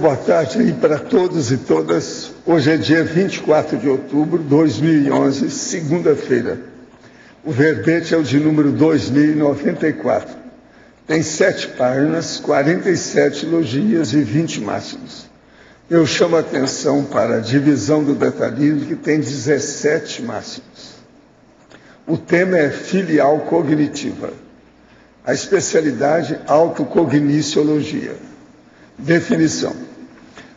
boa tarde aí para todos e todas. Hoje é dia 24 de outubro de 2011, segunda-feira. O verbete é o de número 2094. Tem 7 páginas, 47 elogias e 20 máximos. Eu chamo a atenção para a divisão do detalhismo, que tem 17 máximos. O tema é filial cognitiva. A especialidade, autocogniciologia. Definição.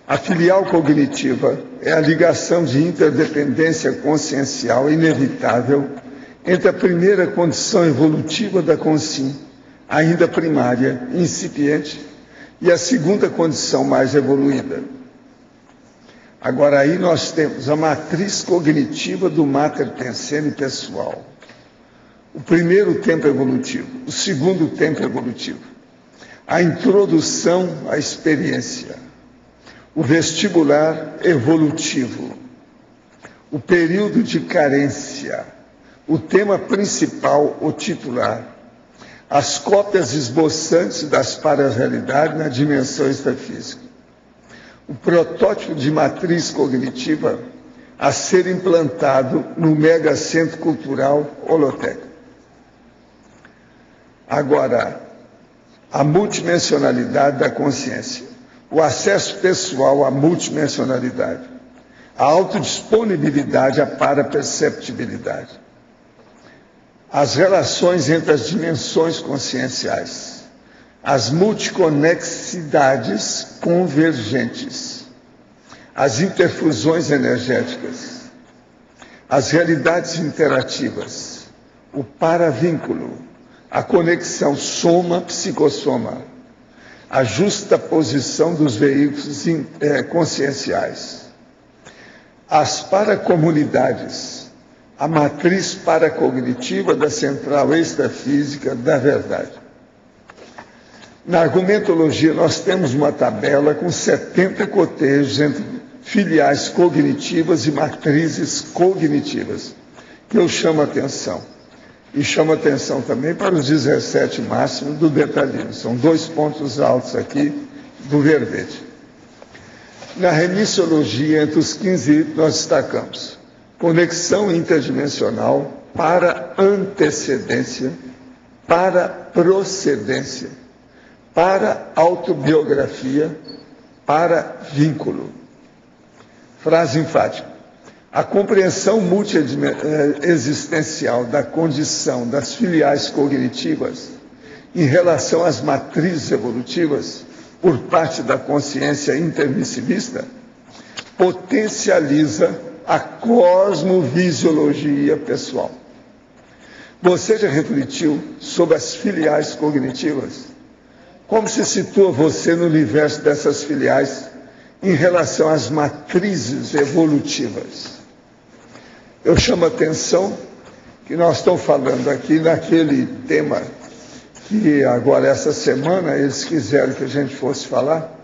A filial cognitiva é a ligação de interdependência consciencial inevitável entre a primeira condição evolutiva da consciência, ainda primária, incipiente, e a segunda condição mais evoluída. Agora aí nós temos a matriz cognitiva do mater pensene pessoal. O primeiro tempo evolutivo, o segundo tempo evolutivo. A introdução à experiência, o vestibular evolutivo, o período de carência, o tema principal, o titular, as cópias esboçantes das pararrealidades na dimensão extrafísica, o protótipo de matriz cognitiva a ser implantado no megacentro cultural Holoteca. Agora, a multidimensionalidade da consciência, o acesso pessoal à multidimensionalidade, a autodisponibilidade à paraperceptibilidade, as relações entre as dimensões conscienciais, as multiconexidades convergentes, as interfusões energéticas, as realidades interativas, o paravínculo, a conexão soma-psicossoma, a justaposição dos veículos conscienciais, as paracomunidades, a matriz paracognitiva da central extrafísica da verdade. Na argumentologia, nós temos uma tabela com 70 cotejos entre filiais cognitivas e matrizes cognitivas, que eu chamo a atenção. E chama atenção também para os 17 máximos do detalhismo. São 2 pontos altos aqui do verbete. Na remissiologia, entre os 15 itens, nós destacamos conexão interdimensional para antecedência, para procedência, para autobiografia, para vínculo. Frase enfática. A compreensão multiexistencial da condição das filiais cognitivas em relação às matrizes evolutivas por parte da consciência intermissivista potencializa a cosmovisiologia pessoal. Você já refletiu sobre as filiais cognitivas? Como se situa você no universo dessas filiais em relação às matrizes evolutivas? Eu chamo a atenção que nós estamos falando aqui naquele tema que agora, essa semana, eles quiseram que a gente fosse falar,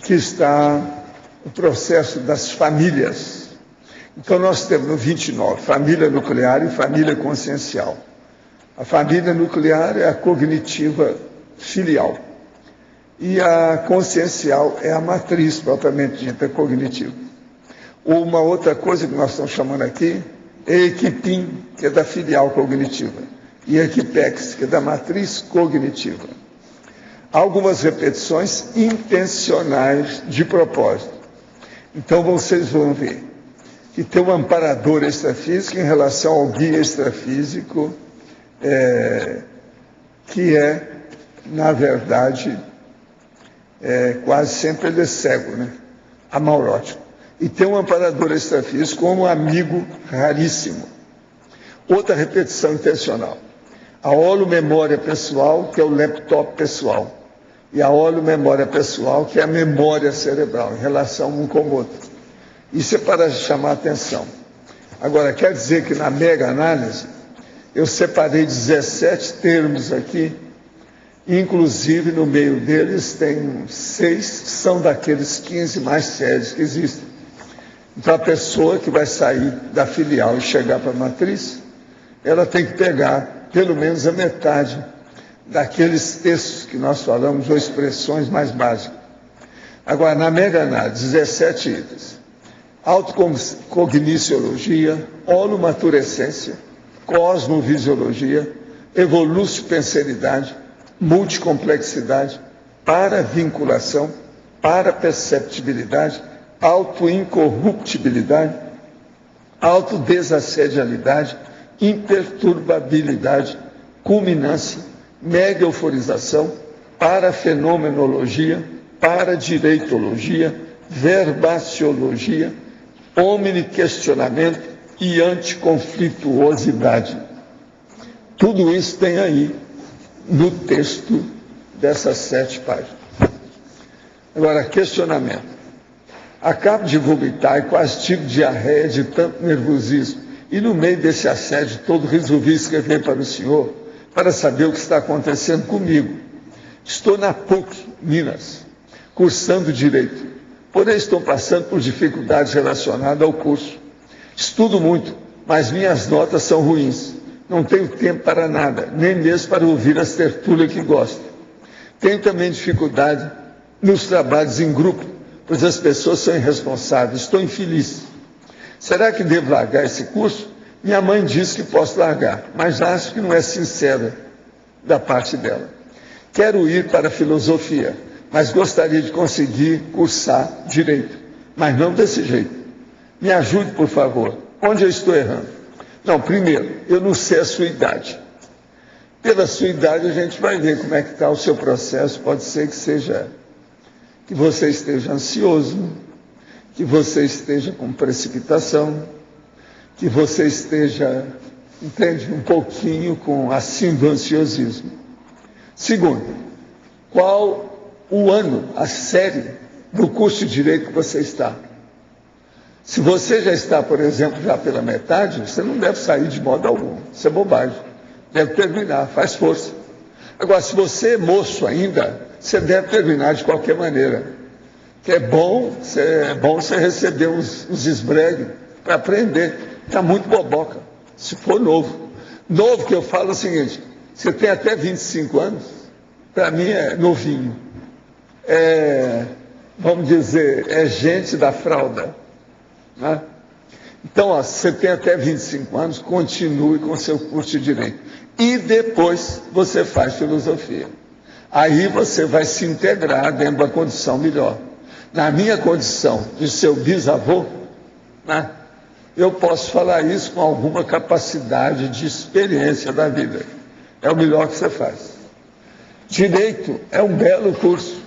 que está o processo das famílias. Então, nós temos no 29, família nuclear e família consciencial. A família nuclear é a cognitiva filial. E a consciencial é a matriz propriamente dita cognitiva. Uma outra coisa que nós estamos chamando aqui é equipim, que é da filial cognitiva, e equipex, que é da matriz cognitiva. Há algumas repetições intencionais de propósito. Então vocês vão ver que tem um amparador extrafísico em relação ao guia extrafísico, que é, na verdade, quase sempre ele é cego, né? Amaurótico. E tem um amparador extrafísico como um amigo raríssimo. Outra repetição intencional. A holomemória pessoal, que é o laptop pessoal. E a holomemória pessoal, que é a memória cerebral, em relação um com o outro. Isso é para chamar a atenção. Agora, quer dizer que na mega-análise, eu separei 17 termos aqui, inclusive no meio deles tem 6 que são daqueles 15 mais sérios que existem. Então, a pessoa que vai sair da filial e chegar para a matriz, ela tem que pegar pelo menos a metade daqueles textos que nós falamos, ou expressões mais básicas. Agora, na mega análise, 17 itens. Autocogniciologia, holomaturescência, cosmovisiologia, evolucipenseridade, multicomplexidade, paravinculação, paraperceptibilidade, autoincorruptibilidade, autodesassedialidade, imperturbabilidade, culminância, mega euforização, parafenomenologia, paradireitologia, verbaciologia, omniquestionamento e anticonflituosidade. Tudo isso tem aí no texto dessas 7 páginas. Agora, questionamento. Acabo de vomitar e quase tive diarreia de tanto nervosismo. E no meio desse assédio todo resolvi escrever para o senhor para saber o que está acontecendo comigo. Estou na PUC, Minas, cursando Direito. Porém, estou passando por dificuldades relacionadas ao curso. Estudo muito, mas minhas notas são ruins. Não tenho tempo para nada, nem mesmo para ouvir as tertúlias que gosto. Tenho também dificuldade nos trabalhos em grupo, pois as pessoas são irresponsáveis. Estou infeliz. Será que devo largar esse curso? Minha mãe diz que posso largar, mas acho que não é sincera da parte dela. Quero ir para a filosofia, mas gostaria de conseguir cursar Direito, mas não desse jeito. Me ajude, por favor. Onde eu estou errando? Não, primeiro, eu não sei a sua idade. Pela sua idade a gente vai ver como é que está o seu processo. Pode ser que você esteja ansioso, que você esteja com precipitação, que você esteja, entende, um pouquinho com a síndrome do ansiosismo. Segundo, qual o ano, a série do curso de Direito que você está? Se você já está, por exemplo, já pela metade, você não deve sair de modo algum. Isso é bobagem. Deve terminar, faz força. Agora, se você é moço ainda, você deve terminar de qualquer maneira. Que é bom você receber uns esbregues para aprender. Está muito boboca, se for novo. Novo que eu falo é o seguinte, você tem até 25 anos, para mim é novinho. Vamos dizer, é gente da fralda. Né? Então, você tem até 25 anos, continue com o seu curso de Direito. E depois você faz filosofia. Aí você vai se integrar dentro da condição melhor. Na minha condição de seu bisavô, né, eu posso falar isso com alguma capacidade de experiência da vida. É o melhor que você faz. Direito é um belo curso.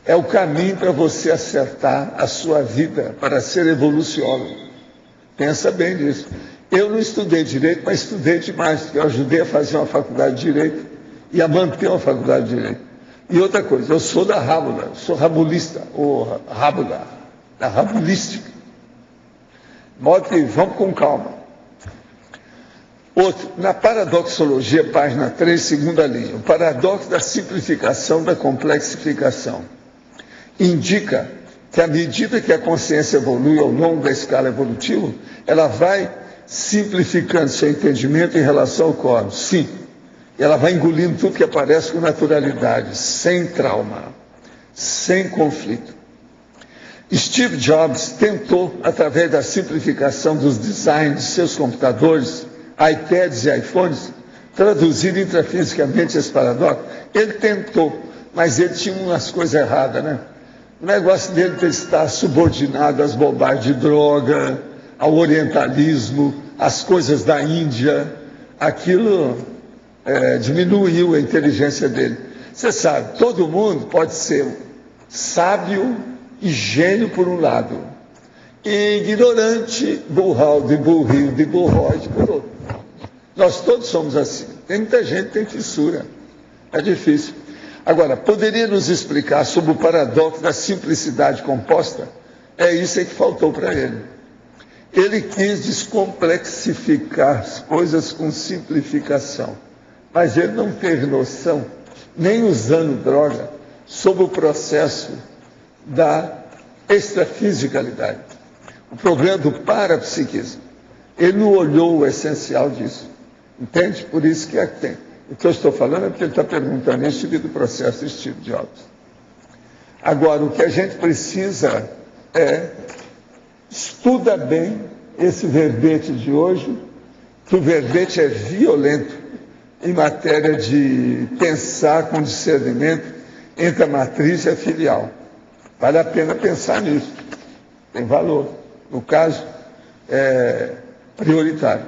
É o caminho para você acertar a sua vida, para ser evoluciólogo. Pensa bem nisso. Eu não estudei Direito, mas estudei demais, porque eu ajudei a fazer uma faculdade de Direito e a manter uma faculdade de Direito. E outra coisa, eu sou da Rábula, sou rabulista, ou Rábula, da rabulística. Modo que vamos com calma. Outro, na paradoxologia, página 3, segunda linha, o paradoxo da simplificação da complexificação indica que à medida que a consciência evolui ao longo da escala evolutiva, ela vai simplificando seu entendimento em relação ao cosmos. Sim, ela vai engolindo tudo que aparece com naturalidade, sem trauma, sem conflito. Steve Jobs tentou, através da simplificação dos designs de seus computadores, iPads e iPhones, traduzir intrafisicamente esse paradoxo. Ele tentou, mas ele tinha umas coisas erradas, né? O negócio dele de estar subordinado às bobagens de droga, ao orientalismo, às coisas da Índia, aquilo diminuiu a inteligência dele. Você sabe, todo mundo pode ser sábio e gênio por um lado, e ignorante, burraldo e burril de burroide por outro. Nós todos somos assim. Tem muita gente que tem fissura. É difícil. Agora, poderia nos explicar sobre o paradoxo da simplicidade composta? É isso que faltou para ele. Ele quis descomplexificar as coisas com simplificação. Mas ele não teve noção, nem usando droga, sobre o processo da extrafisicalidade. O problema do parapsiquismo. Ele não olhou o essencial disso. Entende? Por isso que tem. O que eu estou falando é porque ele está perguntando esse tipo do processo de Steve Jobs. Agora, o que a gente precisa é estuda bem esse verbete de hoje, que o verbete é violento em matéria de pensar com discernimento entre a matriz e a filial. Vale a pena pensar nisso. Tem valor. No caso, é prioritário.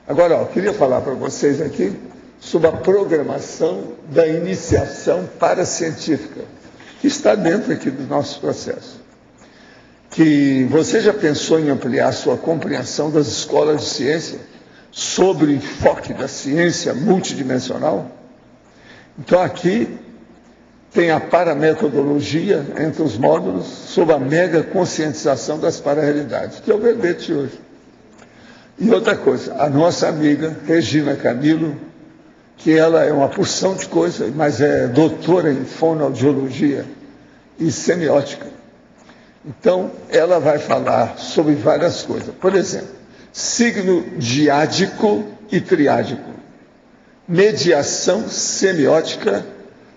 Agora, eu queria falar para vocês aqui sobre a programação da iniciação paracientífica, que está dentro aqui do nosso processo. Que você já pensou em ampliar sua compreensão das escolas de ciência sobre o enfoque da ciência multidimensional? Então, aqui tem a parametodologia entre os módulos sobre a mega conscientização das pararealidades, que é o verbete de hoje. E outra coisa, a nossa amiga Regina Camilo, que ela é uma porção de coisa, mas é doutora em fonoaudiologia e semiótica. Então, ela vai falar sobre várias coisas. Por exemplo, signo diádico e triádico, mediação semiótica,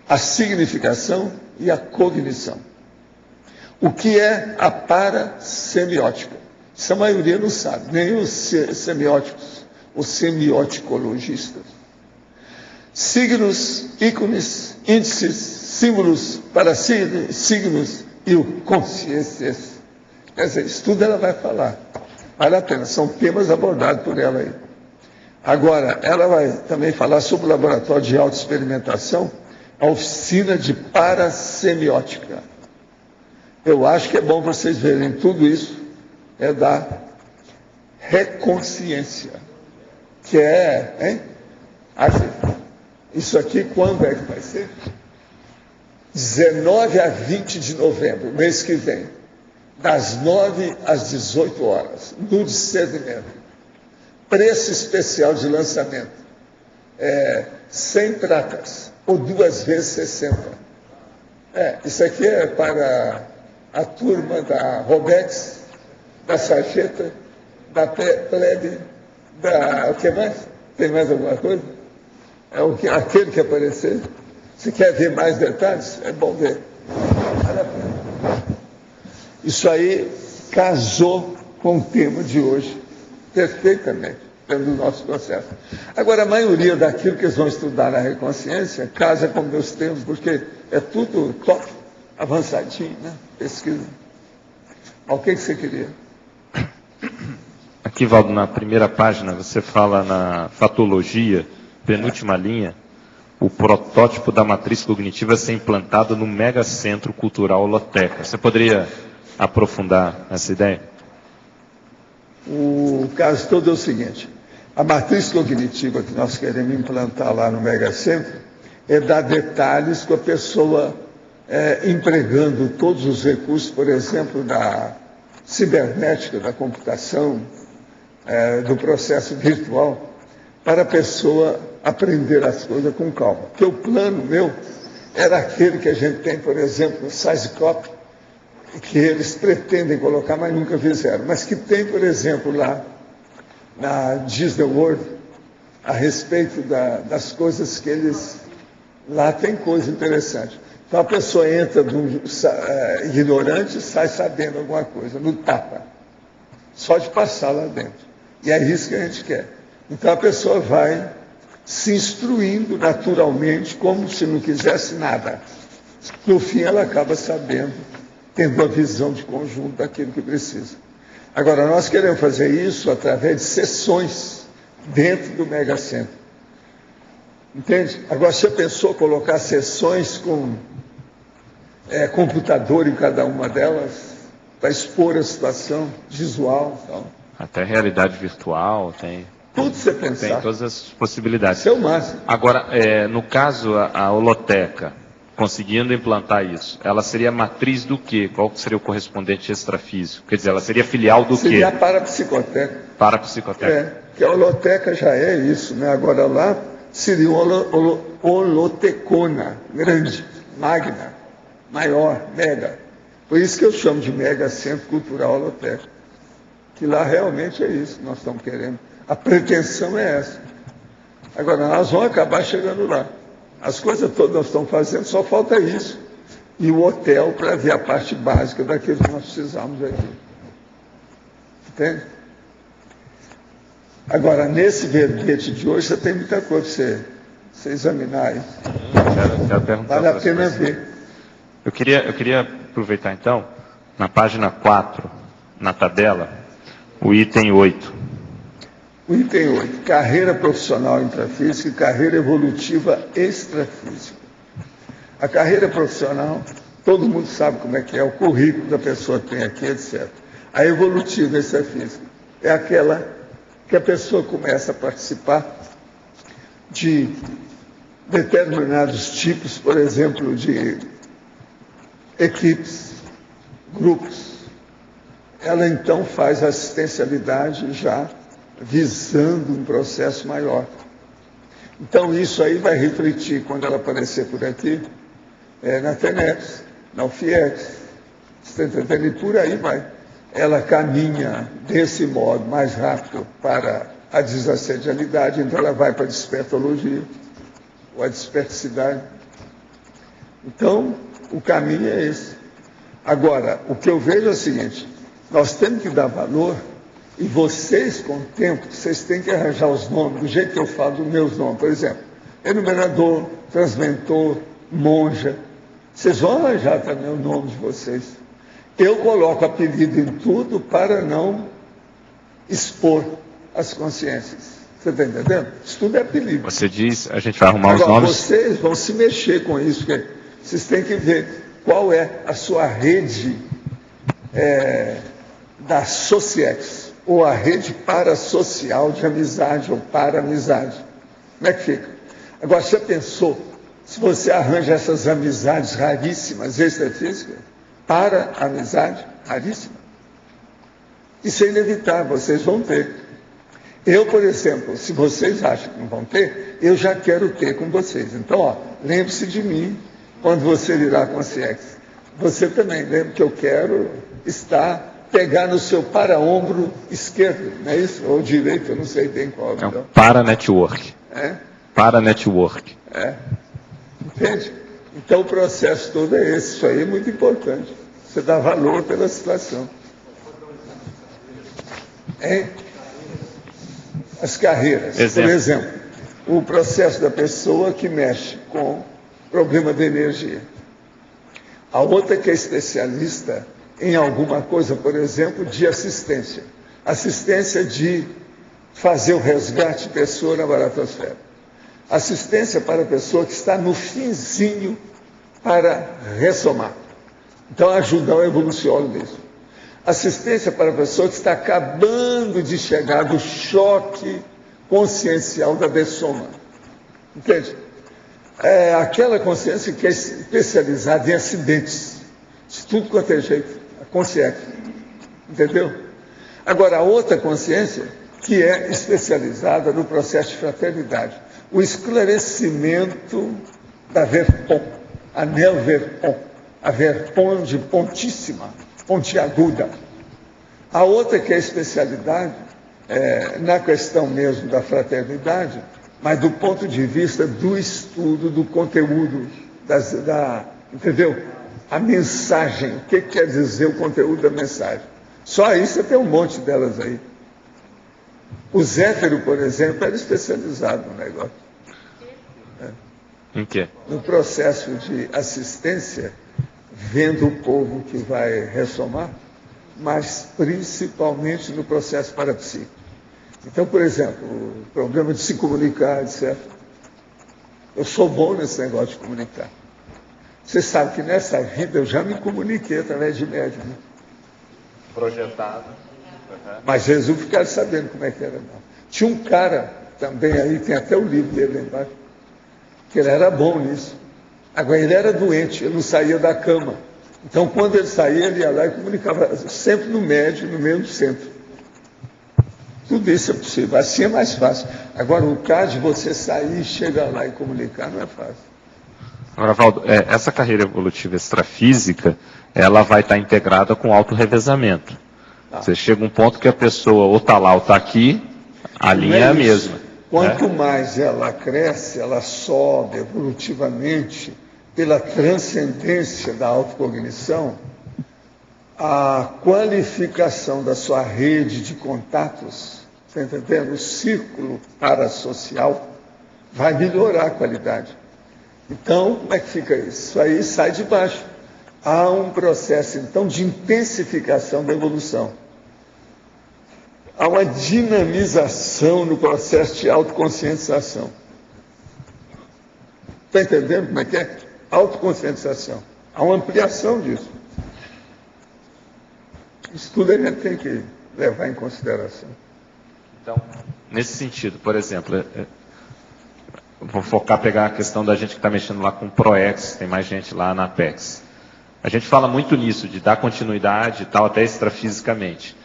a significação e a cognição. O que é a parasemiótica? Isso a maioria não sabe, nem os semióticos, os semioticologistas. Signos, ícones, índices, símbolos, parassignos e o consciências. Quer dizer, isso tudo ela vai falar. Vale a pena, são temas abordados por ela aí. Agora, ela vai também falar sobre o laboratório de autoexperimentação, a oficina de parasemiótica. Eu acho que é bom vocês verem tudo isso, é da reconsciência, que é, hein? Isso aqui quando é que vai ser? 19 a 20 de novembro, mês que vem, das 9 às 18 horas, no discernimento. Preço especial de lançamento, 100 pratas, ou 2 vezes 60. Isso aqui é para a turma da Robex, da Sarjeta, da Plebe, o que mais? Tem mais alguma coisa? Aquele que aparecer. Se quer ver mais detalhes, é bom ver. Vale a pena. Isso aí casou com o tema de hoje, perfeitamente, dentro do nosso processo. Agora, a maioria daquilo que eles vão estudar na Reconsciência casa com meus termos, porque é tudo top, avançadinho, né? Pesquisa. O que você queria? Aqui, Valdo, na primeira página, você fala na fatologia, penúltima linha, o protótipo da matriz cognitiva ser implantado no megacentro cultural Holoteca. Você poderia aprofundar essa ideia? O caso todo é o seguinte: a matriz cognitiva que nós queremos implantar lá no megacentro é dar detalhes com a pessoa empregando todos os recursos, por exemplo, da cibernética, da computação, do processo virtual, para a pessoa aprender as coisas com calma. Porque o plano meu era aquele que a gente tem, por exemplo, no SciCop, que eles pretendem colocar, mas nunca fizeram, mas que tem, por exemplo, lá na Disney World, a respeito das coisas que eles... Lá tem coisa interessante. Então a pessoa entra ignorante e sai sabendo alguma coisa, no tapa, só de passar lá dentro. E é isso que a gente quer. Então a pessoa vai se instruindo naturalmente, como se não quisesse nada. No fim ela acaba sabendo, tendo a visão de conjunto daquilo que precisa. Agora, nós queremos fazer isso através de sessões dentro do megacentro. Entende? Agora, você pensou colocar sessões com computador em cada uma delas, para expor a situação visual e tal? Até realidade virtual, tem... Tudo você pensar. Tem todas as possibilidades. Isso é o máximo. Agora, no caso, a holoteca, conseguindo implantar isso, ela seria matriz do quê? Qual seria o correspondente extrafísico? Quer dizer, ela seria filial do quê? Seria a parapsicoteca. Parapsicoteca. Que a holoteca já é isso, né? Agora lá seria uma holotecona, grande, magna, maior, mega. Por isso que eu chamo de mega centro cultural holoteca. Que lá realmente é isso que nós estamos querendo. A pretensão é essa. Agora, nós vamos acabar chegando lá. As coisas todas nós estamos fazendo, só falta isso. e o hotel para ver a parte básica daquilo que nós precisamos aqui. Entende? Agora, nesse verbete de hoje, você tem muita coisa para você examinar aí. Quero perguntar vale a pena ver. Eu queria aproveitar, então, na página 4, na tabela, o item 8. O item 8, carreira profissional intrafísica e carreira evolutiva extrafísica. A carreira profissional, todo mundo sabe como é que é, o currículo da pessoa que tem aqui, etc. A evolutiva extrafísica é aquela que a pessoa começa a participar de determinados tipos, por exemplo, de equipes, grupos. Ela então faz assistencialidade já visando um processo maior. Então isso aí vai refletir quando ela aparecer por aqui, na TENEPS, na UFIEX, e por aí vai. Ela caminha desse modo mais rápido para a desassedialidade, então ela vai para a despertologia, ou a desperticidade. Então, o caminho é esse. Agora, o que eu vejo é o seguinte, nós temos que dar valor, e vocês, com o tempo, vocês têm que arranjar os nomes, do jeito que eu falo dos meus nomes, por exemplo, enumerador, transmentor, monja, vocês vão arranjar também o nome de vocês. Eu coloco apelido em tudo para não expor as consciências. Você está entendendo? Isso tudo é apelido. Você diz, a gente vai arrumar agora, os nomes. Vocês vão se mexer com isso, porque vocês têm que ver qual é a sua rede da Sociex, ou a rede parasocial de amizade, ou para-amizade. Como é que fica? Agora, você pensou, se você arranja essas amizades raríssimas, extrafísicas, para amizade raríssima, isso é inevitável, vocês vão ter. Eu, por exemplo, se vocês acham que não vão ter, eu já quero ter com vocês. Então, lembre-se de mim quando você virar com a CIEX. Você também, lembre que eu quero pegar no seu para-ombro esquerdo, não é isso? Ou direito, eu não sei bem qual. É um para-network. Para-network. Entende? Então o processo todo é esse, isso aí é muito importante. Você dá valor pela situação. As carreiras, por exemplo, o processo da pessoa que mexe com problema de energia. A outra que é especialista em alguma coisa, por exemplo, de assistência. Assistência de fazer o resgate de pessoa na baratosfera. Assistência para a pessoa que está no finzinho para ressomar. Então, ajudar o evoluciolo disso. Assistência para a pessoa que está acabando de chegar do choque consciencial da dessoma. Entende? É aquela consciência que é especializada em acidentes. De tudo quanto é jeito. A consciência. Entendeu? Agora, a outra consciência que é especializada no processo de fraternidade. O esclarecimento da Verpon, a Neo-Verpon, a Verpon de pontíssima, pontiaguda. A outra que é especialidade na questão mesmo da fraternidade, mas do ponto de vista do estudo, do conteúdo, entendeu? A mensagem, o que quer dizer o conteúdo da mensagem. Só aí você tem um monte delas aí. O Zéfiro, por exemplo, era especializado no negócio. Em quê? No processo de assistência, vendo o povo que vai ressomar, mas principalmente no processo parapsíquico. Então, por exemplo, o problema de se comunicar, etc. Eu sou bom nesse negócio de comunicar. Você sabe que nessa vida eu já me comuniquei através de médium. Né? Projetado. Mas Jesus ficaram sabendo como é que era. Não. Tinha um cara também aí, tem até o livro dele lá embaixo, que ele era bom nisso. Agora, ele era doente, ele não saía da cama. Então, quando ele saía, ele ia lá e comunicava sempre no médio, no meio do centro. Tudo isso é possível. Assim é mais fácil. Agora, o caso de você sair e chegar lá e comunicar não é fácil. Agora, Valdo, essa carreira evolutiva extrafísica, ela vai estar integrada com autorrevezamento. Você chega a um ponto que a pessoa ou está lá ou está aqui, a linha é a mesma. Quanto mais ela cresce, ela sobe evolutivamente pela transcendência da autocognição, a qualificação da sua rede de contatos, está entendendo? O círculo parasocial vai melhorar a qualidade. Então, como é que fica isso? Isso aí sai de baixo. Há um processo, então, de intensificação da evolução. Há uma dinamização no processo de autoconscientização. Está entendendo como é que é? Autoconscientização. Há uma ampliação disso. Isso tudo a gente tem que levar em consideração. Então, nesse sentido, por exemplo, vou pegar a questão da gente que está mexendo lá com o ProEx, tem mais gente lá na Apex. A gente fala muito nisso, de dar continuidade e tal, até extrafisicamente.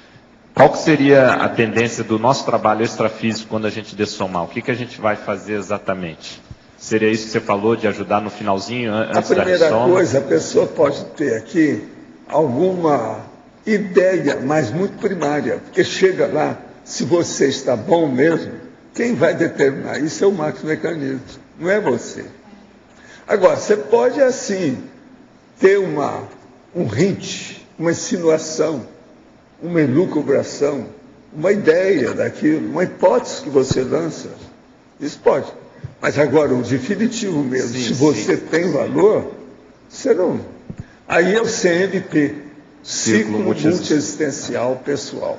Qual que seria a tendência do nosso trabalho extrafísico quando a gente dessomar? O que a gente vai fazer exatamente? Seria isso que você falou, de ajudar no finalzinho, antes da ressoma? A primeira coisa, a pessoa pode ter aqui alguma ideia, mas muito primária, porque chega lá, se você está bom mesmo, quem vai determinar isso é o macromecanismo, não é você. Agora, você pode, assim, ter um hint, uma insinuação, uma elucubração, uma ideia daquilo, uma hipótese que você lança, isso pode. Mas agora, o definitivo mesmo, se você tem valor, você não... Aí é o CMP, Ciclo Multiexistencial Pessoal.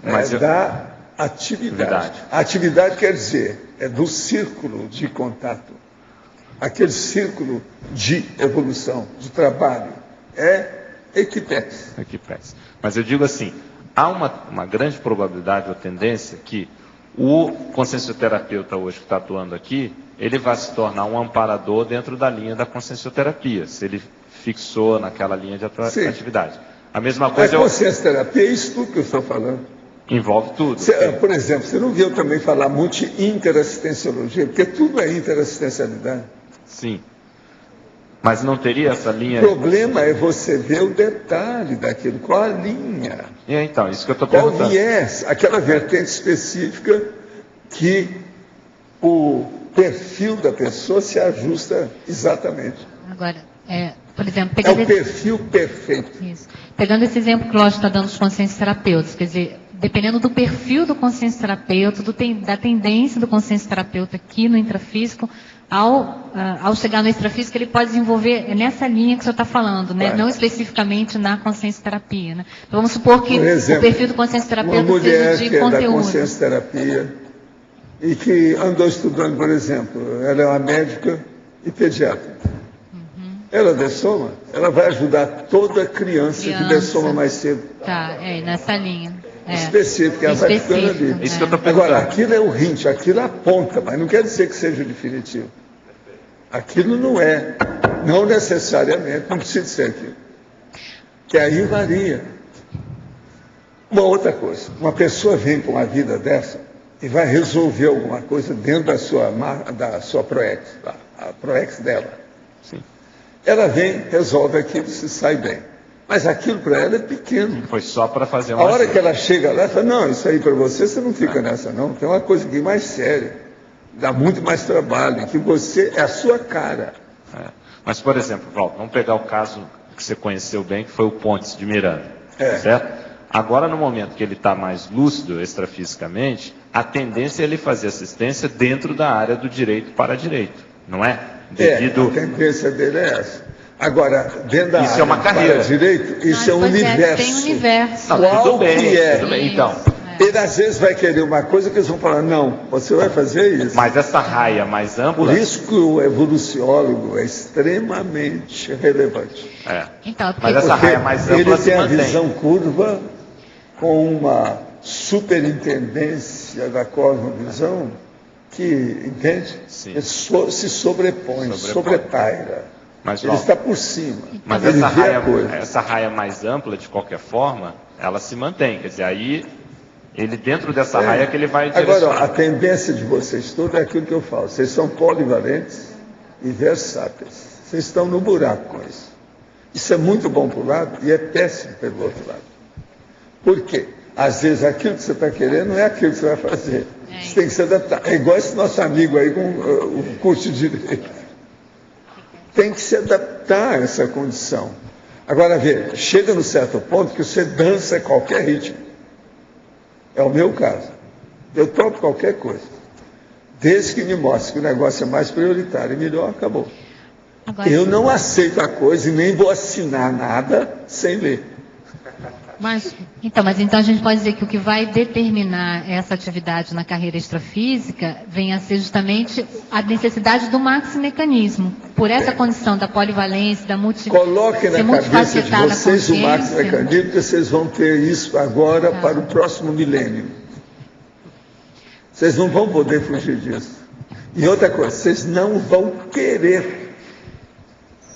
Mas da atividade. A atividade quer dizer, é do círculo de contato, aquele círculo de evolução, de trabalho, é Equipex. Mas eu digo assim, há uma grande probabilidade ou tendência que o consciencioterapeuta hoje que está atuando aqui, ele vai se tornar um amparador dentro da linha da consciencioterapia, se ele fixou naquela linha de atividade. A mesma coisa... A consciencioterapia é isso tudo que eu estou falando. Envolve tudo. Por exemplo, você não viu também falar muito de interassistenciologia, porque tudo é interassistencialidade. Sim. Mas não teria essa linha... O problema é você ver o detalhe daquilo, qual a linha. Então, isso que eu estou perguntando. Qual viés, aquela vertente específica que o perfil da pessoa se ajusta exatamente. Agora, por exemplo... É o perfil perfeito. Isso. Pegando esse exemplo que o Lógico está dando dos consciencioterapeutas, quer dizer, dependendo do perfil do consciencioterapeuta, da tendência do consciencioterapeuta aqui no intrafísico, ao chegar no extrafísico, ele pode desenvolver nessa linha que o senhor está falando, né? Não especificamente na consciencioterapia. Né? Então, vamos supor que exemplo, o perfil do consciencioterapeuta seja de conteúdo. Uma mulher que é da consciencioterapia e que andou estudando, por exemplo, ela é uma médica e pediatra. Ela dessoma, ela vai ajudar toda criança que dessoma mais cedo. Tá, nessa linha. Específica, ela vai ficando ali. Isso que eu estou perguntando. Agora, aquilo é o hint, aquilo aponta, mas não quer dizer que seja o definitivo. Aquilo não necessariamente, não precisa ser aquilo. Que aí varia. Uma outra coisa, uma pessoa vem com uma vida dessa e vai resolver alguma coisa dentro da sua ProEx, a ProEx dela. Sim. Ela vem, resolve aquilo, se sai bem. Mas aquilo para ela é pequeno. Foi só para fazer uma... A hora que ela chega lá, ela fala, não, isso aí para você não fica nessa não. Tem uma coisa aqui mais séria. Dá muito mais trabalho, que você é a sua cara. Mas, por exemplo, Walter, vamos pegar o caso que você conheceu bem, que foi o Pontes de Miranda. Certo? Agora, no momento que ele está mais lúcido extrafisicamente, a tendência é ele fazer assistência dentro da área do direito para direito, não é? A tendência dele é essa. Agora, dentro da isso é uma carreira. Para direito, isso é um universo. Tem universo. Não, tudo bem, que é? Tudo bem. Então, ele às vezes vai querer uma coisa que eles vão falar, não, você vai fazer isso. Mas essa raia mais ampla... Por isso que o evoluciólogo é extremamente relevante. Então, mas essa raia mais ampla ele tem a visão curva com uma superintendência da cosmovisão que, entende? Sim. Ele se sobrepõe, sobrepaira. Mas, ele está por cima. Mas essa raia mais ampla, de qualquer forma, ela se mantém. Quer dizer, aí, ele dentro dessa raia que ele vai direcionar. Agora, a tendência de vocês todos é aquilo que eu falo. Vocês são polivalentes e versáteis. Vocês estão no buraco com isso. Isso é muito bom para o lado e é péssimo pelo outro lado. Por quê? Às vezes aquilo que você está querendo não é aquilo que você vai fazer. Você tem que se adaptar. É igual esse nosso amigo aí com o curso de direito. tem que se adaptar a essa condição. Agora, vê, chega no certo ponto que você dança qualquer ritmo. É o meu caso. Eu topo qualquer coisa. Desde que me mostre que o negócio é mais prioritário e melhor, acabou. Agora, Eu não aceito a coisa e nem vou assinar nada sem ler. mas então a gente pode dizer que o que vai determinar essa atividade na carreira extrafísica vem a ser justamente a necessidade do maximecanismo. Por essa condição da polivalência, da Coloquem ser na cabeça de multifacetada a vocês o consciência. maximecanismo, porque vocês vão ter isso agora para o próximo milênio. Vocês não vão poder fugir disso. E outra coisa, vocês não vão querer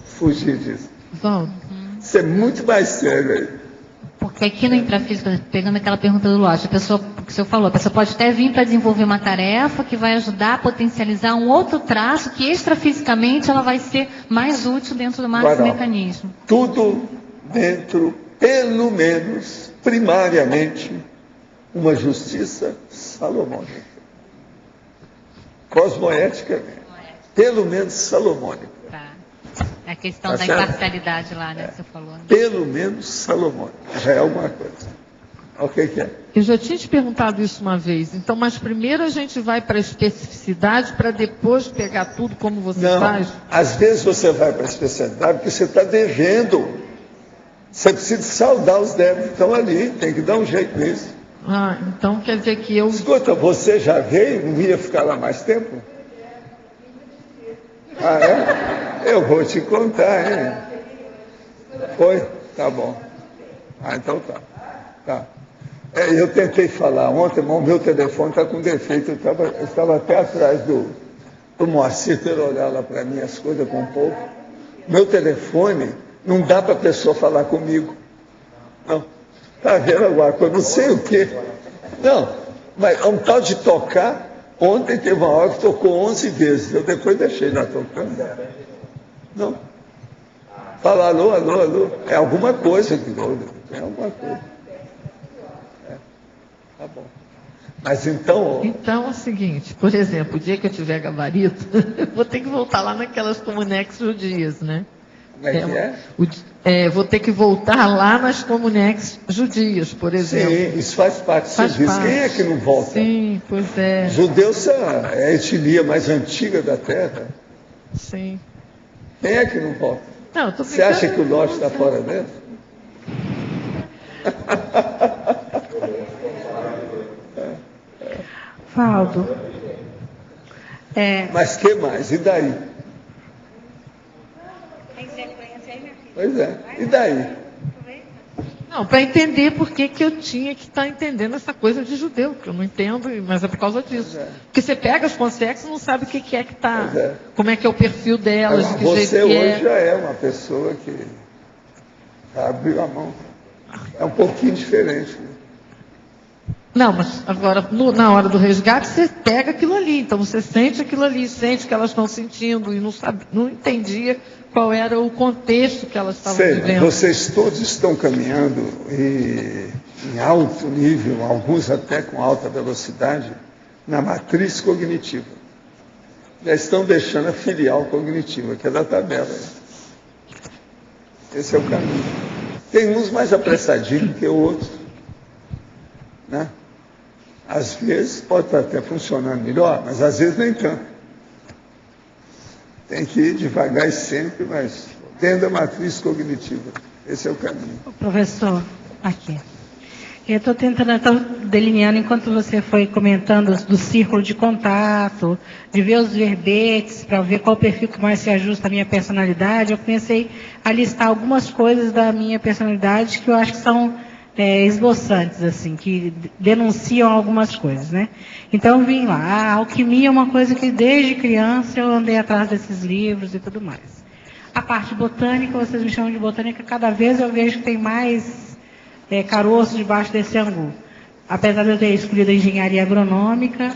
fugir disso. Valdo, Isso é muito mais sério aí. Porque aqui no intrafísico, pegando aquela pergunta do Lote, a pessoa, que o senhor falou, a pessoa pode até vir para desenvolver uma tarefa que vai ajudar a potencializar um outro traço que extrafisicamente ela vai ser mais útil dentro do maximecanismo. Tudo dentro, pelo menos, primariamente, uma justiça salomônica. Cosmoética, pelo menos salomônica. Tá. É a questão Tá da certo? imparcialidade lá, né, que você falou. Né? Pelo menos salomônica. Já é alguma coisa. O que é? eu já tinha te perguntado isso uma vez, então, mas primeiro a gente vai para a especificidade para depois pegar tudo como você Não, faz? às vezes você vai para a especialidade porque você está devendo. Você precisa saldar os débitos que estão ali, tem que dar um jeito nisso. Ah, então quer dizer que eu... Escuta, você já veio? Não ia ficar lá mais tempo? Ah, é? Eu vou te contar, hein? Foi? Tá bom. Ah, então tá. Tá. Eu tentei falar ontem, mas o meu telefone está com defeito. Eu estava até atrás do Moacir ter olhar lá para mim as coisas com um pouco. Meu telefone, não dá para a pessoa falar comigo. Não. Está vendo alguma coisa? Não sei o quê. Não, mas um tal de tocar, ontem teve uma hora que tocou 11 vezes. Eu depois deixei lá tocando. Não. Fala alô, alô, alô. É alguma coisa que é alguma coisa. Tá bom. Mas então... Então é o seguinte, por exemplo, o dia que eu tiver gabarito, eu vou ter que voltar lá naquelas comunex judias, né? Como é que é? Vou ter que voltar lá nas comunex judias, por exemplo. Sim, isso faz parte do serviço. Quem é que não volta? Sim, pois é. Judeus é a etnia mais antiga da Terra. Sim. Quem é que não volta? Não, eu tô Você acha brincando que o Lorde com está você. fora dentro? Valdo, Mas que mais? E daí? Pois é. E daí? Não, para entender por que eu tinha que estar entendendo essa coisa de judeu, que eu não entendo, mas é por causa disso. Pois é. Porque você pega as consexas e não sabe o que é que está, Pois é. como é que é o perfil delas, Agora, de que jeito você que hoje é. já é uma pessoa que abriu a mão. É um pouquinho diferente. Né? Não, mas agora, na hora do resgate, você pega aquilo ali. Então, você sente aquilo ali, sente o que elas estão sentindo e não entendia qual era o contexto que elas estavam Sei, vivendo. vocês todos estão caminhando em alto nível, alguns até com alta velocidade, na matriz cognitiva. Já estão deixando a filial cognitiva, que é da tabela. Esse é o caminho. Tem uns mais apressadinhos que outros. Né? Às vezes pode estar até funcionando melhor, mas às vezes nem tanto. Tem que ir devagar e sempre, mas dentro da matriz cognitiva. Esse é o caminho. professor, aqui. Eu estou tentando, estou delineando, enquanto você foi comentando do círculo de contato, de ver os verbetes, para ver qual perfil que mais se ajusta à minha personalidade, eu comecei a listar algumas coisas da minha personalidade que eu acho que são esboçantes, assim, que denunciam algumas coisas, né? Então, eu vim lá. A alquimia é uma coisa que, desde criança, eu andei atrás desses livros e tudo mais. A parte botânica, vocês me chamam de botânica, cada vez eu vejo que tem mais caroço debaixo desse angu. Apesar de eu ter escolhido a engenharia agronômica,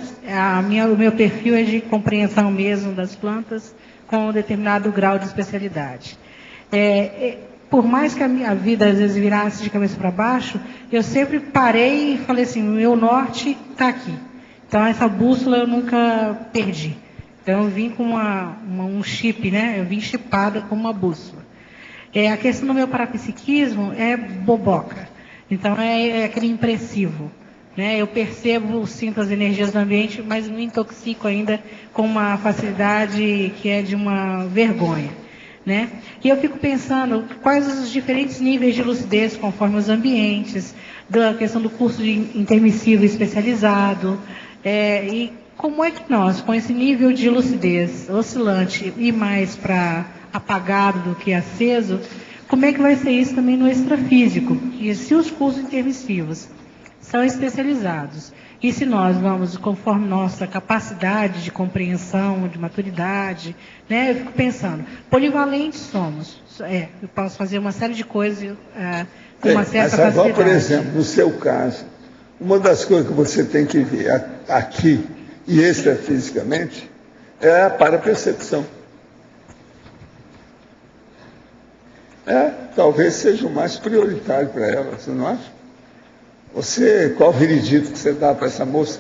o meu perfil é de compreensão mesmo das plantas com um determinado grau de especialidade. Por mais que a minha vida às vezes virasse de cabeça para baixo, eu sempre parei e falei assim, o meu norte está aqui. Então essa bússola eu nunca perdi. Então, eu vim com um chip, né? Eu vim chipada com uma bússola. A questão do meu parapsiquismo é boboca. Então, é aquele impressivo. Né? Eu percebo, sinto as energias do ambiente, mas me intoxico ainda com uma facilidade que é de uma vergonha. Né? E eu fico pensando quais os diferentes níveis de lucidez conforme os ambientes, da questão do curso de intermissivo especializado, e como é que nós, com esse nível de lucidez oscilante e mais para apagado do que aceso, como é que vai ser isso também no extrafísico? E se os cursos intermissivos são especializados, e se nós vamos, conforme nossa capacidade de compreensão, de maturidade, né, eu fico pensando, polivalentes somos, eu posso fazer uma série de coisas com uma certa mas agora, facilidade. por exemplo, no seu caso, uma das coisas que você tem que ver aqui e extrafisicamente é a parapercepção. Talvez seja o mais prioritário para ela, você não acha? Qual veredito que você dá para essa moça?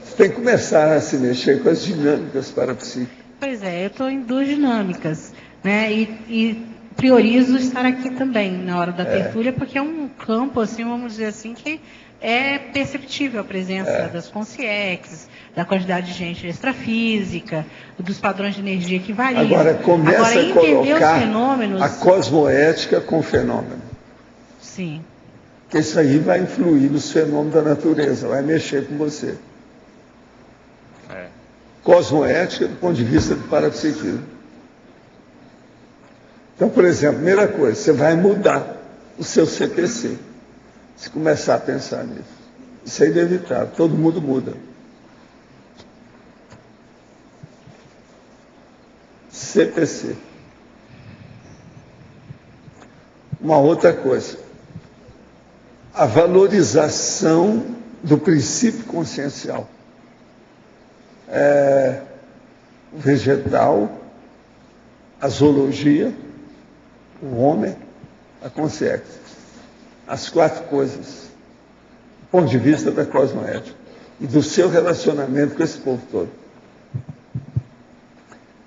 Você tem que começar a se mexer com as dinâmicas parapsíquicas. Pois eu estou em duas dinâmicas, né? E priorizo estar aqui também na hora da tertúlia, porque é um campo, assim, vamos dizer assim, que é perceptível a presença das consciências, da quantidade de gente extrafísica, dos padrões de energia que variam. Agora começa a colocar fenômenos, a cosmoética com o fenômeno. Sim. Porque isso aí vai influir nos fenômenos da natureza, vai mexer com você. Cosmoética do ponto de vista do parapsiquismo. Então, por exemplo, primeira coisa, você vai mudar o seu CPC. Se começar a pensar nisso. Isso é inevitável, todo mundo muda. CPC. Uma outra coisa. A valorização do princípio consciencial. O vegetal, a zoologia, o homem, a consciência. As quatro coisas, do ponto de vista da cosmoética e do seu relacionamento com esse povo todo.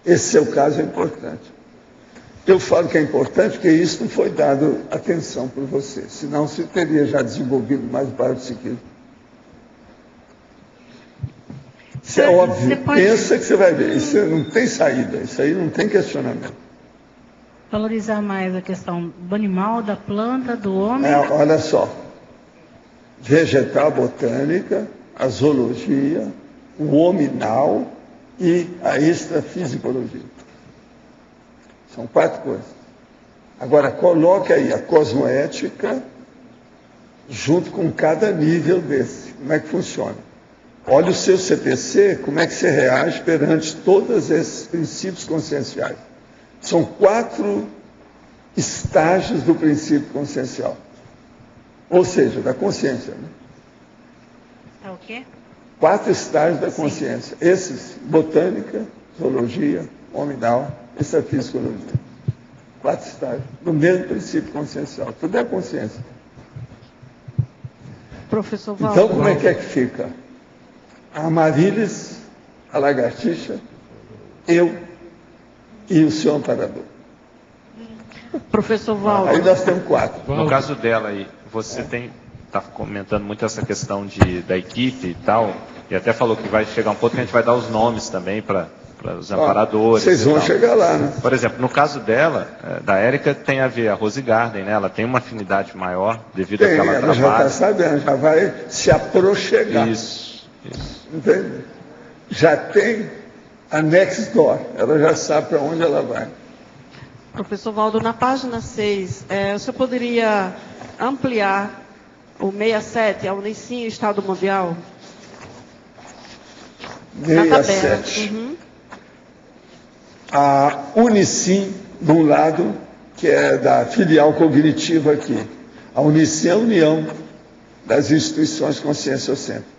Esse seu caso é importante. Eu falo que é importante porque isso não foi dado atenção por você, senão você teria já desenvolvido mais o parapsiquismo. Isso é óbvio. Pensa que você vai ver. Isso não tem saída, isso aí não tem questionamento. Valorizar mais a questão do animal, da planta, do homem. Olha só. Vegetal, botânica, a zoologia, o hominal e a extrafisicologia. São quatro coisas. Agora, coloque aí a cosmoética junto com cada nível desse. Como é que funciona? Olha o seu CPC, como é que você reage perante todos esses princípios conscienciais. São 4 estágios do princípio consciencial. Ou seja, da consciência. Né? É o quê? 4 estágios da consciência. Sim. Esses, botânica, zoologia, hominal, extrafisicologia. 4 estágios do mesmo princípio consciencial. Tudo é consciência. Professor Valdo. Então, como é que fica? A Amarilis, a lagartixa, eu e o seu amparador. Professor Valdo. Aí nós temos 4. No caso dela aí, você está comentando muito essa questão da equipe e tal, e até falou que vai chegar um ponto que a gente vai dar os nomes também para os amparadores. Vocês vão chegar lá, né? Por exemplo, no caso dela, da Érica, tem a ver a Rose Garden, né? Ela tem uma afinidade maior devido a que ela trabalha. Já está sabendo, já vai se aproxegar. Isso. Entende? Já tem a next door, ela já sabe para onde ela vai. Professor Valdo, na página 6, o senhor poderia ampliar o 67, a Unicim Estado Mundial? 67. A Unicim, de um lado, que é da filial cognitiva aqui. A Unicim é a união das instituições conscienciocêntricas.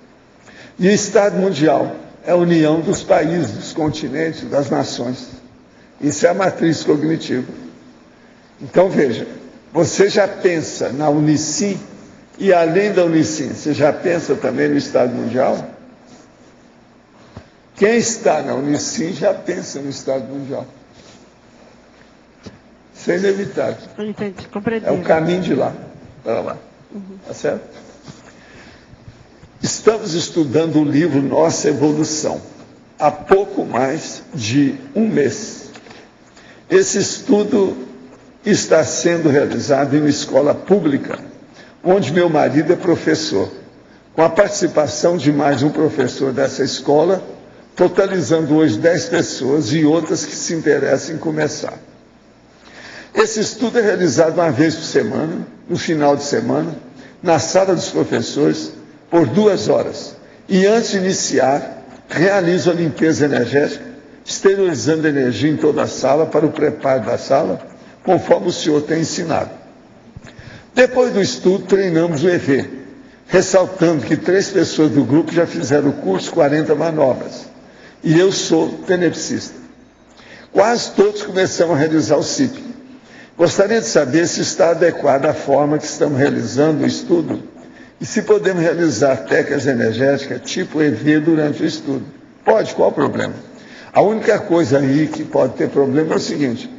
E o Estado Mundial é a união dos países, dos continentes, das nações. Isso é a matriz cognitiva. Então, veja, você já pensa na Unicim e, além da Unicim, você já pensa também no Estado Mundial? Quem está na Unicim já pensa no Estado mundial. Isso é inevitável. Entendi, compreendi. É o caminho de lá para lá. Tá certo? Estamos estudando o livro Nossa Evolução há pouco mais de um mês. Esse estudo está sendo realizado em uma escola pública, onde meu marido é professor, com a participação de mais um professor dessa escola, totalizando hoje 10 pessoas e outras que se interessam em começar. Esse estudo é realizado uma vez por semana, no final de semana, na sala dos professores, por 2 horas. E antes de iniciar, realizo a limpeza energética, esterilizando energia em toda a sala para o preparo da sala, conforme o senhor tem ensinado. Depois do estudo, treinamos o EV, ressaltando que 3 pessoas do grupo já fizeram o curso 40 manobras. E eu sou tenepsista. Quase todos começamos a realizar o CIP. Gostaria de saber se está adequada a forma que estamos realizando o estudo e se podemos realizar técnicas energéticas tipo EV durante o estudo. Pode, qual o problema? A única coisa aí que pode ter problema é o seguinte: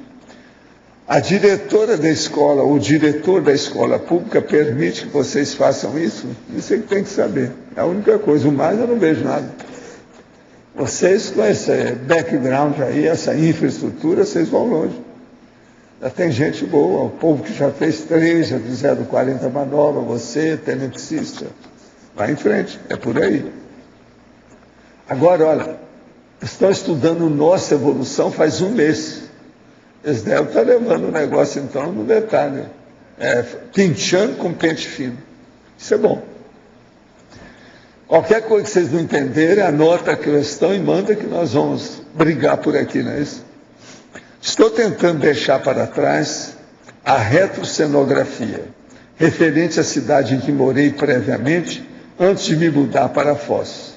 a diretora da escola, o diretor da escola pública permite que vocês façam isso? Isso é que tem que saber. É a única coisa, o mais eu não vejo nada. Vocês com esse background aí, essa infraestrutura, vocês vão longe. Já tem gente boa, o povo que já fez 3, já fizeram 40 manobras, você, tenepsista. Vai em frente, é por aí. Agora, olha, estão estudando Nossa Evolução faz um mês. Eles devem estar levando o negócio, então, no detalhe. Pinchando com pente fino. Isso é bom. Qualquer coisa que vocês não entenderem, anota a questão e manda que nós vamos brigar por aqui, não é isso? Estou tentando deixar para trás a retrocenografia, referente à cidade em que morei previamente, antes de me mudar para Foz.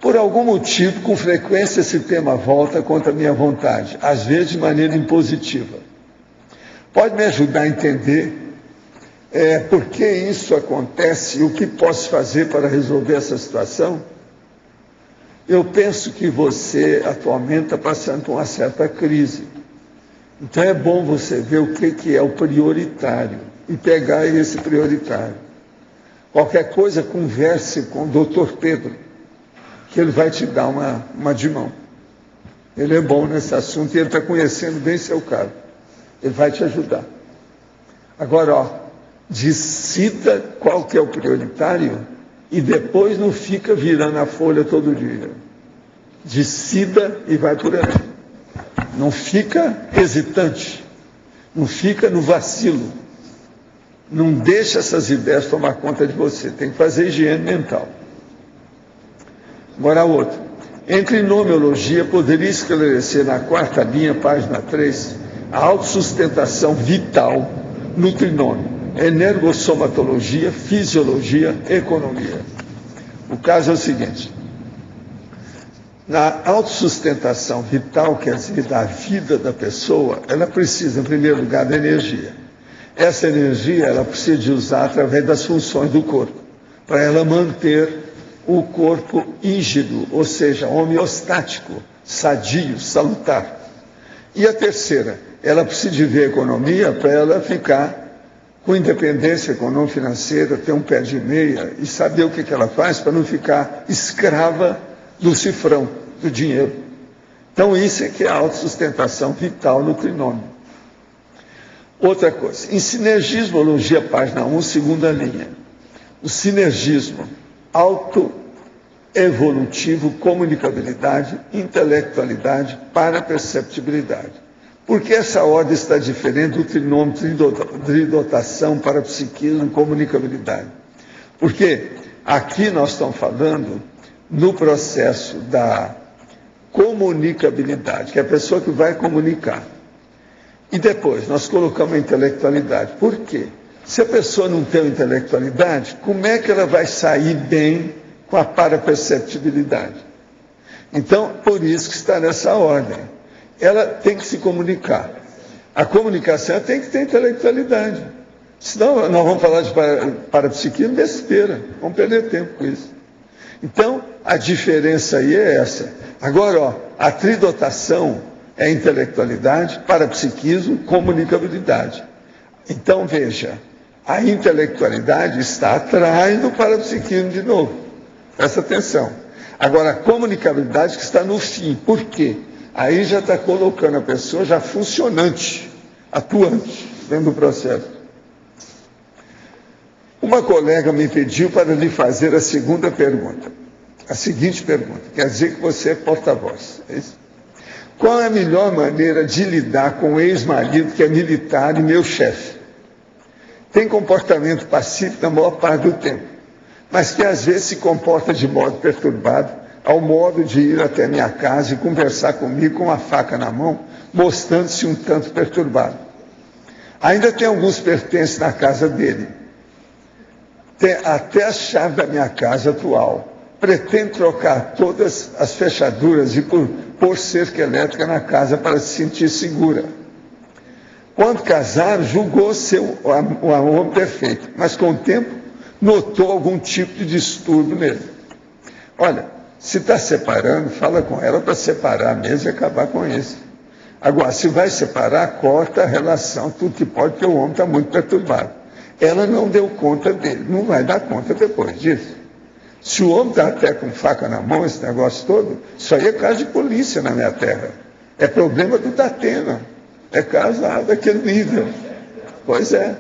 Por algum motivo, com frequência, esse tema volta contra a minha vontade, às vezes de maneira impositiva. Pode me ajudar a entender por que isso acontece e o que posso fazer para resolver essa situação? Eu penso que você atualmente está passando por uma certa crise. Então é bom você ver o que é o prioritário e pegar esse prioritário. Qualquer coisa, converse com o Dr. Pedro, que ele vai te dar uma de mão. Ele é bom nesse assunto e ele está conhecendo bem seu caso. Ele vai te ajudar. Agora, decida qual que é o prioritário e depois não fica virando a folha todo dia. Decida e vai por aí. Não fica hesitante. Não fica no vacilo. Não deixa essas ideias tomar conta de você. Tem que fazer higiene mental. Agora a outra. Entre nomeologia, poderia esclarecer na 4ª linha, página 3, a autossustentação vital no trinômio. Energossomatologia, fisiologia, economia. O caso é o seguinte: na autossustentação vital, quer dizer, da vida da pessoa, ela precisa, em primeiro lugar, da energia. Essa energia, ela precisa de usar através das funções do corpo, para ela manter o corpo rígido, ou seja, homeostático, sadio, salutar. E a terceira, ela precisa de ver economia para ela ficar com independência econômico-financeira, ter um pé de meia e saber o que ela faz para não ficar escrava do cifrão, do dinheiro. Então isso é que é a autossustentação vital no trinômio. Outra coisa, em sinergismologia, página 1, 2ª linha. O sinergismo, autoevolutivo, comunicabilidade, intelectualidade, paraperceptibilidade. Por que essa ordem está diferente do trinômio, tridotação, parapsiquismo, comunicabilidade? Porque aqui nós estamos falando no processo da comunicabilidade, que é a pessoa que vai comunicar. E depois nós colocamos a intelectualidade. Por quê? Se a pessoa não tem intelectualidade, como é que ela vai sair bem com a paraperceptibilidade? Então, por isso que está nessa ordem. Ela tem que se comunicar. A comunicação tem que ter intelectualidade. Senão nós vamos falar de parapsiquismo, besteira. Vamos perder tempo com isso. Então, a diferença aí é essa. Agora, ó, a tridotação é intelectualidade, parapsiquismo, comunicabilidade. Então, veja, a intelectualidade está atrás do parapsiquismo de novo. Presta atenção. Agora, a comunicabilidade que está no fim. Por quê? Aí já está colocando a pessoa já funcionante, atuante, dentro do processo. Uma colega me pediu para lhe fazer a segunda pergunta. A seguinte pergunta, quer dizer que você é porta-voz, é isso? Qual é a melhor maneira de lidar com o ex-marido que é militar e meu chefe? Tem comportamento pacífico na maior parte do tempo, mas que às vezes se comporta de modo perturbado, ao modo de ir até minha casa e conversar comigo com a faca na mão, mostrando-se um tanto perturbado. Ainda tem alguns pertences na casa dele. Tem até a chave da minha casa atual. Pretende trocar todas as fechaduras e pôr cerca elétrica na casa para se sentir segura. Quando casaram, julgou ser o amor perfeito, mas com o tempo notou algum tipo de distúrbio nele. Olha, se está separando, fala com ela para separar mesmo e acabar com isso. Agora, se vai separar, corta a relação, tudo que pode, porque o homem está muito perturbado. Ela não deu conta dele, não vai dar conta depois disso. Se o homem está até com faca na mão, esse negócio todo, isso aí é caso de polícia na minha terra. É problema do Datena. É caso daquele nível. Pois é.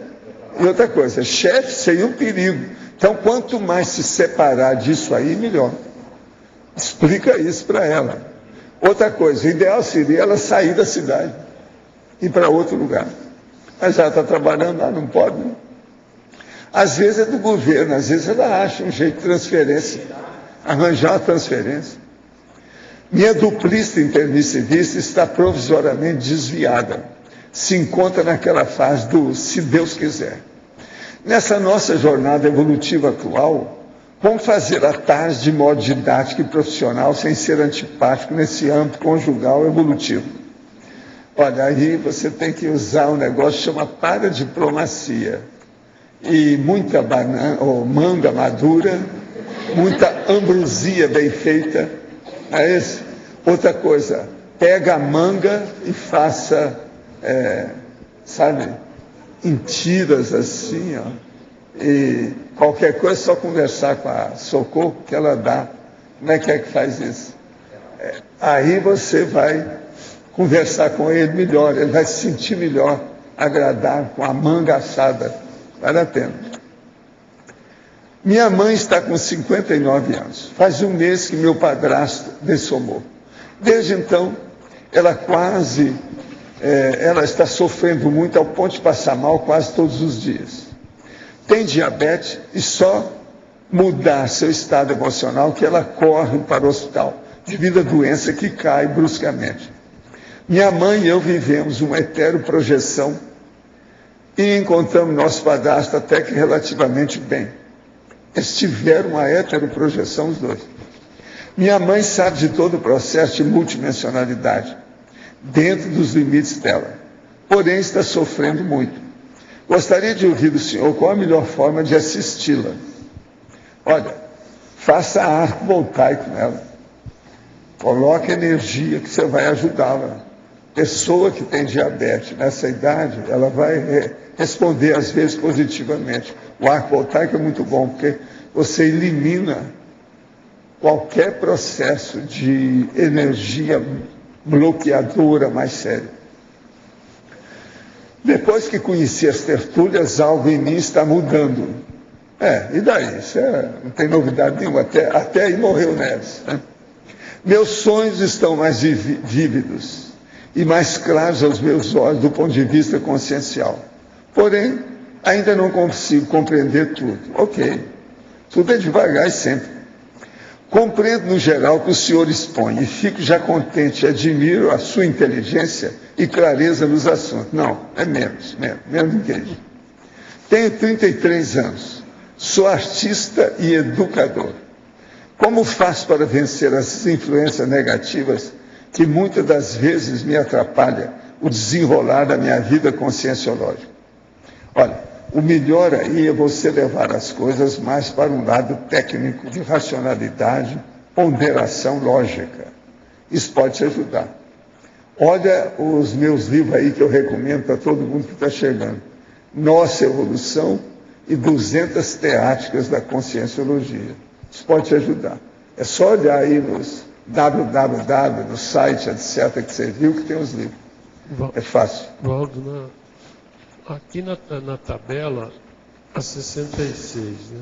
E outra coisa, chefe seria um perigo. Então, quanto mais se separar disso aí, melhor. Explica isso para ela. Outra coisa, o ideal seria ela sair da cidade, ir para outro lugar. Mas ela está trabalhando lá, não pode, não. Às vezes é do governo, às vezes ela acha um jeito de transferência, arranjar uma transferência. Minha duplista intermissivista está provisoriamente desviada. Se encontra naquela fase do se Deus quiser. Nessa nossa jornada evolutiva atual, como fazer a tarde de modo didático e profissional sem ser antipático nesse âmbito conjugal evolutivo? Olha, aí você tem que usar um negócio que chama paradiplomacia. E muita banana, ou manga madura, muita ambrosia bem feita. É isso? Outra coisa, pega a manga e faça, sabe, em tiras assim, ó. E qualquer coisa, só conversar com a Socorro, que ela dá. Como é que faz isso? Aí você vai conversar com ele melhor, ele vai se sentir melhor, agradável, com a manga assada. Vale a pena. Minha mãe está com 59 anos. Faz um mês que meu padrasto dessomou. Desde então, ela está sofrendo muito ao ponto de passar mal quase todos os dias. Tem diabetes e só mudar seu estado emocional que ela corre para o hospital, devido à doença que cai bruscamente. Minha mãe e eu vivemos uma heteroprojeção e encontramos nosso padrasto até que relativamente bem. Eles tiveram uma heteroprojeção os dois. Minha mãe sabe de todo o processo de multidimensionalidade, dentro dos limites dela, porém está sofrendo muito. Gostaria de ouvir do senhor qual a melhor forma de assisti-la. Olha, faça arco voltaico nela. Coloque energia que você vai ajudá-la. Pessoa que tem diabetes nessa idade, ela vai responder às vezes positivamente. O arco voltaico é muito bom, porque você elimina qualquer processo de energia bloqueadora mais sério. Depois que conheci as tertúlias, algo em mim está mudando. E daí? Isso não tem novidade nenhuma. Até aí morreu Neves, né? Meus sonhos estão mais vívidos e mais claros aos meus olhos do ponto de vista consciencial. Porém, ainda não consigo compreender tudo. Ok, tudo é devagar e sempre. Compreendo no geral o que o senhor expõe e fico já contente e admiro a sua inteligência e clareza nos assuntos. Não, é menos do que isso. Tenho 33 anos, sou artista e educador. Como faço para vencer essas influências negativas que muitas das vezes me atrapalham o desenrolar da minha vida conscienciológica? Olha, O melhor aí é você levar as coisas mais para um lado técnico, de racionalidade, ponderação lógica. Isso pode te ajudar. Olha os meus livros aí que eu recomendo para todo mundo que está chegando. Nossa Evolução e 200 Teáticas da Conscienciologia. Isso pode te ajudar. É só olhar aí nos www, no site, etc., que você viu que tem os livros. É fácil. Valdo, aqui na tabela, a 66, né?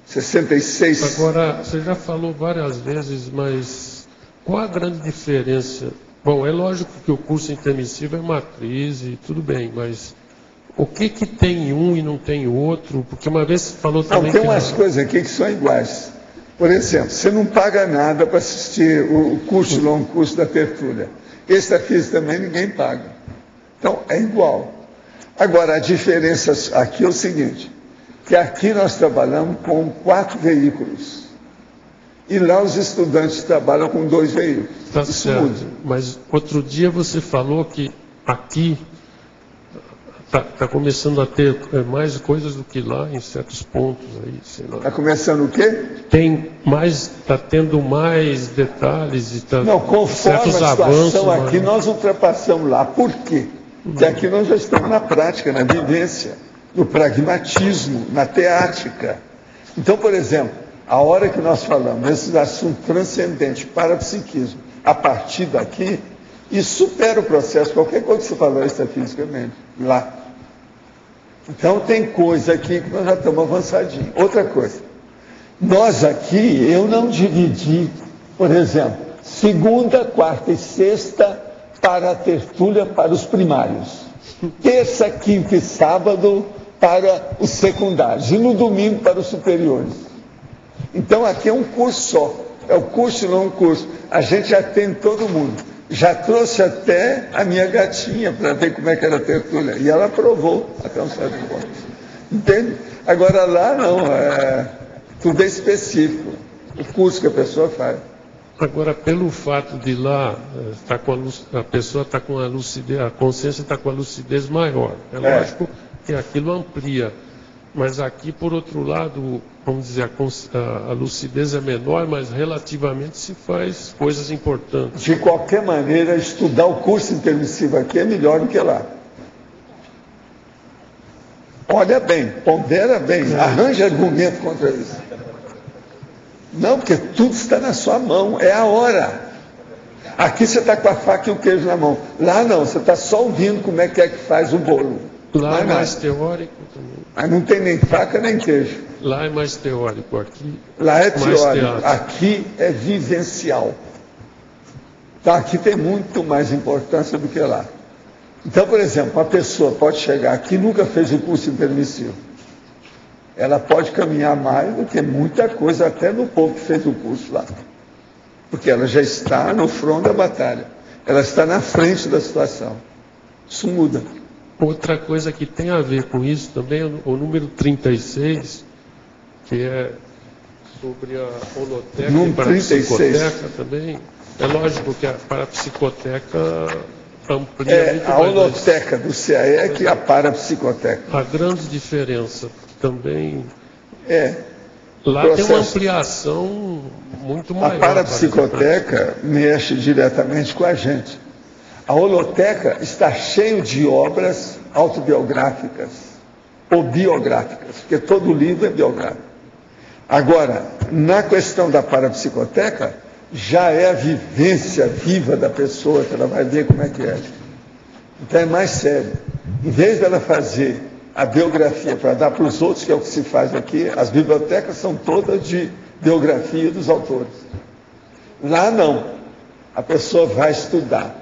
66. Agora, você já falou várias vezes, mas qual a grande diferença? Bom, é lógico que o curso intermissivo é matriz e tudo bem, mas o que tem um e não tem outro? Porque uma vez você falou também tem umas coisas aqui que são iguais. Por exemplo, você não paga nada para assistir o curso, longo curso da tertúlia. Esse da física também ninguém paga. Então, é igual. Agora, a diferença aqui é o seguinte, que aqui nós trabalhamos com 4 veículos. E lá os estudantes trabalham com 2 veículos. Tá Isso certo. muda. Mas outro dia você falou que aqui está começando a ter mais coisas do que lá em certos pontos aí, sei lá. Está começando o quê? Está tendo mais detalhes e Não, conforme certos a avanços. situação aqui, nós ultrapassamos lá. Por quê? Porque aqui nós já estamos na prática, na vivência, no pragmatismo, na teática. Então, por exemplo, a hora que nós falamos desses assuntos transcendentes, parapsiquismo, a partir daqui, isso supera o processo, qualquer coisa que você falou extrafisicamente, lá. Então, tem coisa aqui que nós já estamos avançadinhos. Outra coisa, nós aqui, eu não dividi, por exemplo, segunda, quarta e sexta para a tertúlia para os primários. Terça, quinta e sábado para os secundários. E no domingo para os superiores. Então aqui é um curso só. É o curso e não um curso. A gente atende todo mundo. Já trouxe até a minha gatinha para ver como é que era a tertúlia. E ela aprovou até um certo ponto. Entende? Agora lá não. Tudo é específico. O curso que a pessoa faz. Agora, pelo fato de lá a pessoa está com a lucidez, a consciência está com a lucidez maior. É lógico que aquilo amplia. Mas aqui, por outro lado, vamos dizer, a lucidez é menor, mas relativamente se faz coisas importantes. De qualquer maneira, estudar o curso intermissivo aqui é melhor do que lá. Olha bem, pondera bem, arranja argumento contra isso. Não, porque tudo está na sua mão, é a hora. Aqui você está com a faca e o queijo na mão. Lá não, você está só ouvindo como é que faz o bolo. Lá é mais teórico também. Mas não tem nem faca nem queijo. Lá é mais teórico, aqui lá é teórico, teatro. Aqui é vivencial. Então aqui tem muito mais importância do que lá. Então, por exemplo, uma pessoa pode chegar aqui e nunca fez o curso intermissivo. Ela pode caminhar mais do que muita coisa, até no povo que fez o curso lá. Porque ela já está no front da batalha. Ela está na frente da situação. Isso muda. Outra coisa que tem a ver com isso também é o número 36, que é sobre a holoteca e parapsicoteca também. É lógico que a parapsicoteca amplia muito a holoteca do CAEC e a parapsicoteca. A grande diferença também lá processo. tem uma ampliação muito maior. A parapsicoteca mexe diretamente com a gente. A holoteca está cheio de obras autobiográficas ou biográficas, porque todo livro é biográfico. Agora, na questão da parapsicoteca, já é a vivência viva da pessoa, que ela vai ver como é que é. Então é mais sério. Em vez dela fazer a biografia para dar para os outros, que é o que se faz aqui, as bibliotecas são todas de biografia dos autores. Lá não. A pessoa vai estudar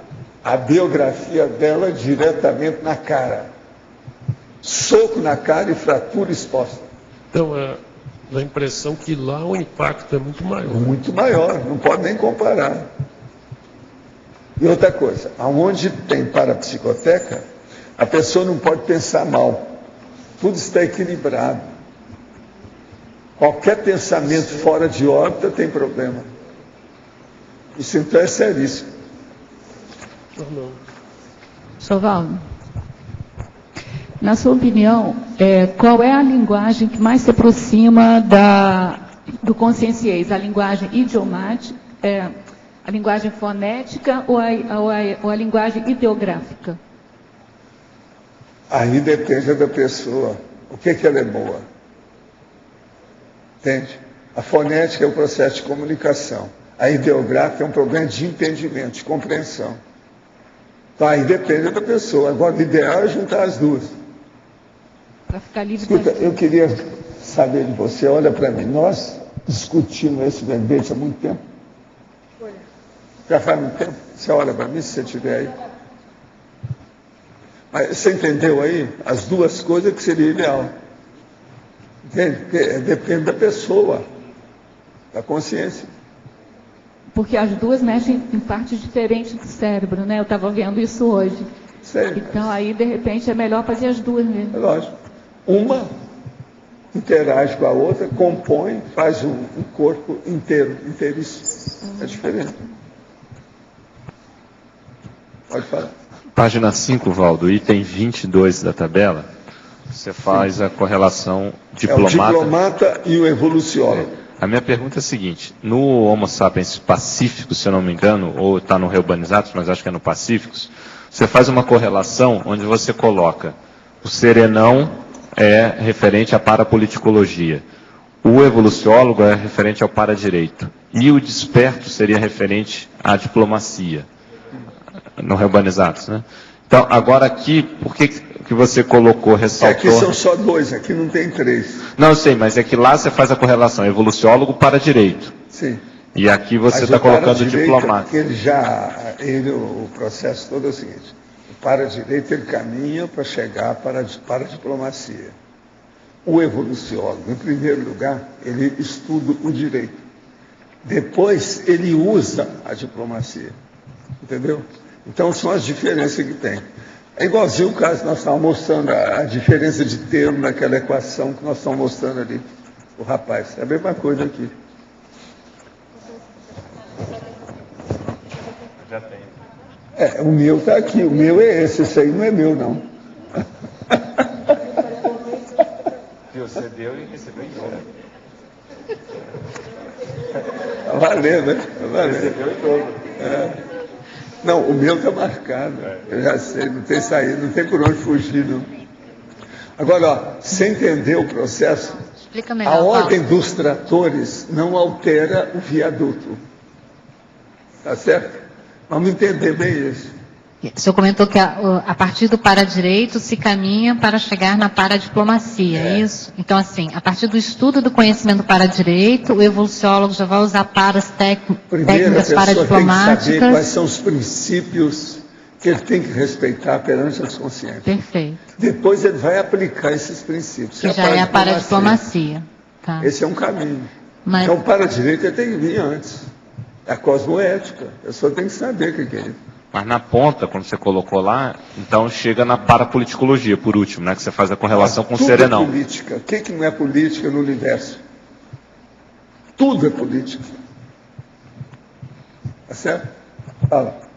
a biografia dela diretamente na cara. Soco na cara e fratura exposta. Então, dá a impressão que lá o impacto é muito maior. Muito maior, não pode nem comparar. E outra coisa, aonde tem parapsicoteca, a pessoa não pode pensar mal. Tudo está equilibrado. Qualquer pensamento fora de órbita tem problema. Isso então é seríssimo. Sr. Valdo, Na sua opinião, qual é a linguagem que mais se aproxima do consciênciês? A linguagem idiomática, a linguagem fonética ou a linguagem ideográfica? Aí depende da pessoa. O que ela é boa? Entende? A fonética é o processo de comunicação. A ideográfica é um problema de entendimento, de compreensão. Então, aí depende da pessoa. Agora, o ideal é juntar as duas. Para ficar livre. Escuta, eu queria saber de você, olha para mim, nós discutimos esse verbete há muito tempo. Já faz muito tempo? Você olha para mim, se você estiver aí. Mas você entendeu aí? As duas coisas que seria ideal. Entende? Porque depende da pessoa, da consciência. Porque as duas mexem em partes diferentes do cérebro, né? Eu estava vendo isso hoje. Sério? Então, aí, de repente, é melhor fazer as duas mesmo. É lógico. Uma interage com a outra, compõe, faz um corpo inteiro, inteiríssimo. É diferente. Pode falar. Página 5, Valdo, item 22 da tabela, você faz a correlação diplomata... É o diplomata e o evoluciólogo. A minha pergunta é a seguinte, no Homo sapiens Pacíficos, se eu não me engano, ou está no Reurbanizados, mas acho que é no Pacíficos, você faz uma correlação onde você coloca o serenão é referente à parapoliticologia, o evoluciólogo é referente ao paradireito, e o desperto seria referente à diplomacia. No Reurbanizados, né? Então, agora aqui, por que você colocou, ressaltou... Aqui são só dois, aqui não tem três. Não, eu sei, mas é que lá você faz a correlação, evoluciólogo para direito. Sim. E aqui você está colocando diplomata. O processo todo é o seguinte, o para-direito ele caminha para chegar para a diplomacia. O evoluciólogo, em primeiro lugar, ele estuda o direito. Depois, ele usa a diplomacia. Entendeu? Então, são as diferenças que tem. É igualzinho o caso que nós estávamos mostrando, a diferença de termo naquela equação que nós estamos mostrando ali. O rapaz, é a mesma coisa aqui. Já tem. O meu está aqui, o meu é esse aí não é meu, não. Você deu e recebeu em dobro. Está valendo, né? Está valendo. Recebeu em dobro. Não, o meu está marcado. Eu já sei, não tem saída, não tem por onde fugir, não. Agora, ó, você entendeu o processo? Explica melhor, A ordem Paulo. dos tratores não altera o viaduto. Tá certo? Vamos entender bem isso. O senhor comentou que a partir do paradireito se caminha para chegar na paradiplomacia, é isso? Então, assim, a partir do estudo do conhecimento do paradireito, o evoluciólogo já vai usar paras técnicas paradiplomáticas. Tem que saber quais são os princípios que ele tem que respeitar perante as consciências. Perfeito. Depois ele vai aplicar esses princípios. Que já é a paradiplomacia. Tá. Esse é um caminho. Mas... Então, o paradireito ele tem que vir antes. É a cosmoética. A pessoa tem que saber o que é isso. Mas na ponta, quando você colocou lá, então chega na parapoliticologia, por último, né? Que você faz a correlação com o serenão. Tudo é política. O que não é política no universo? Tudo é política. Tá certo? Fala.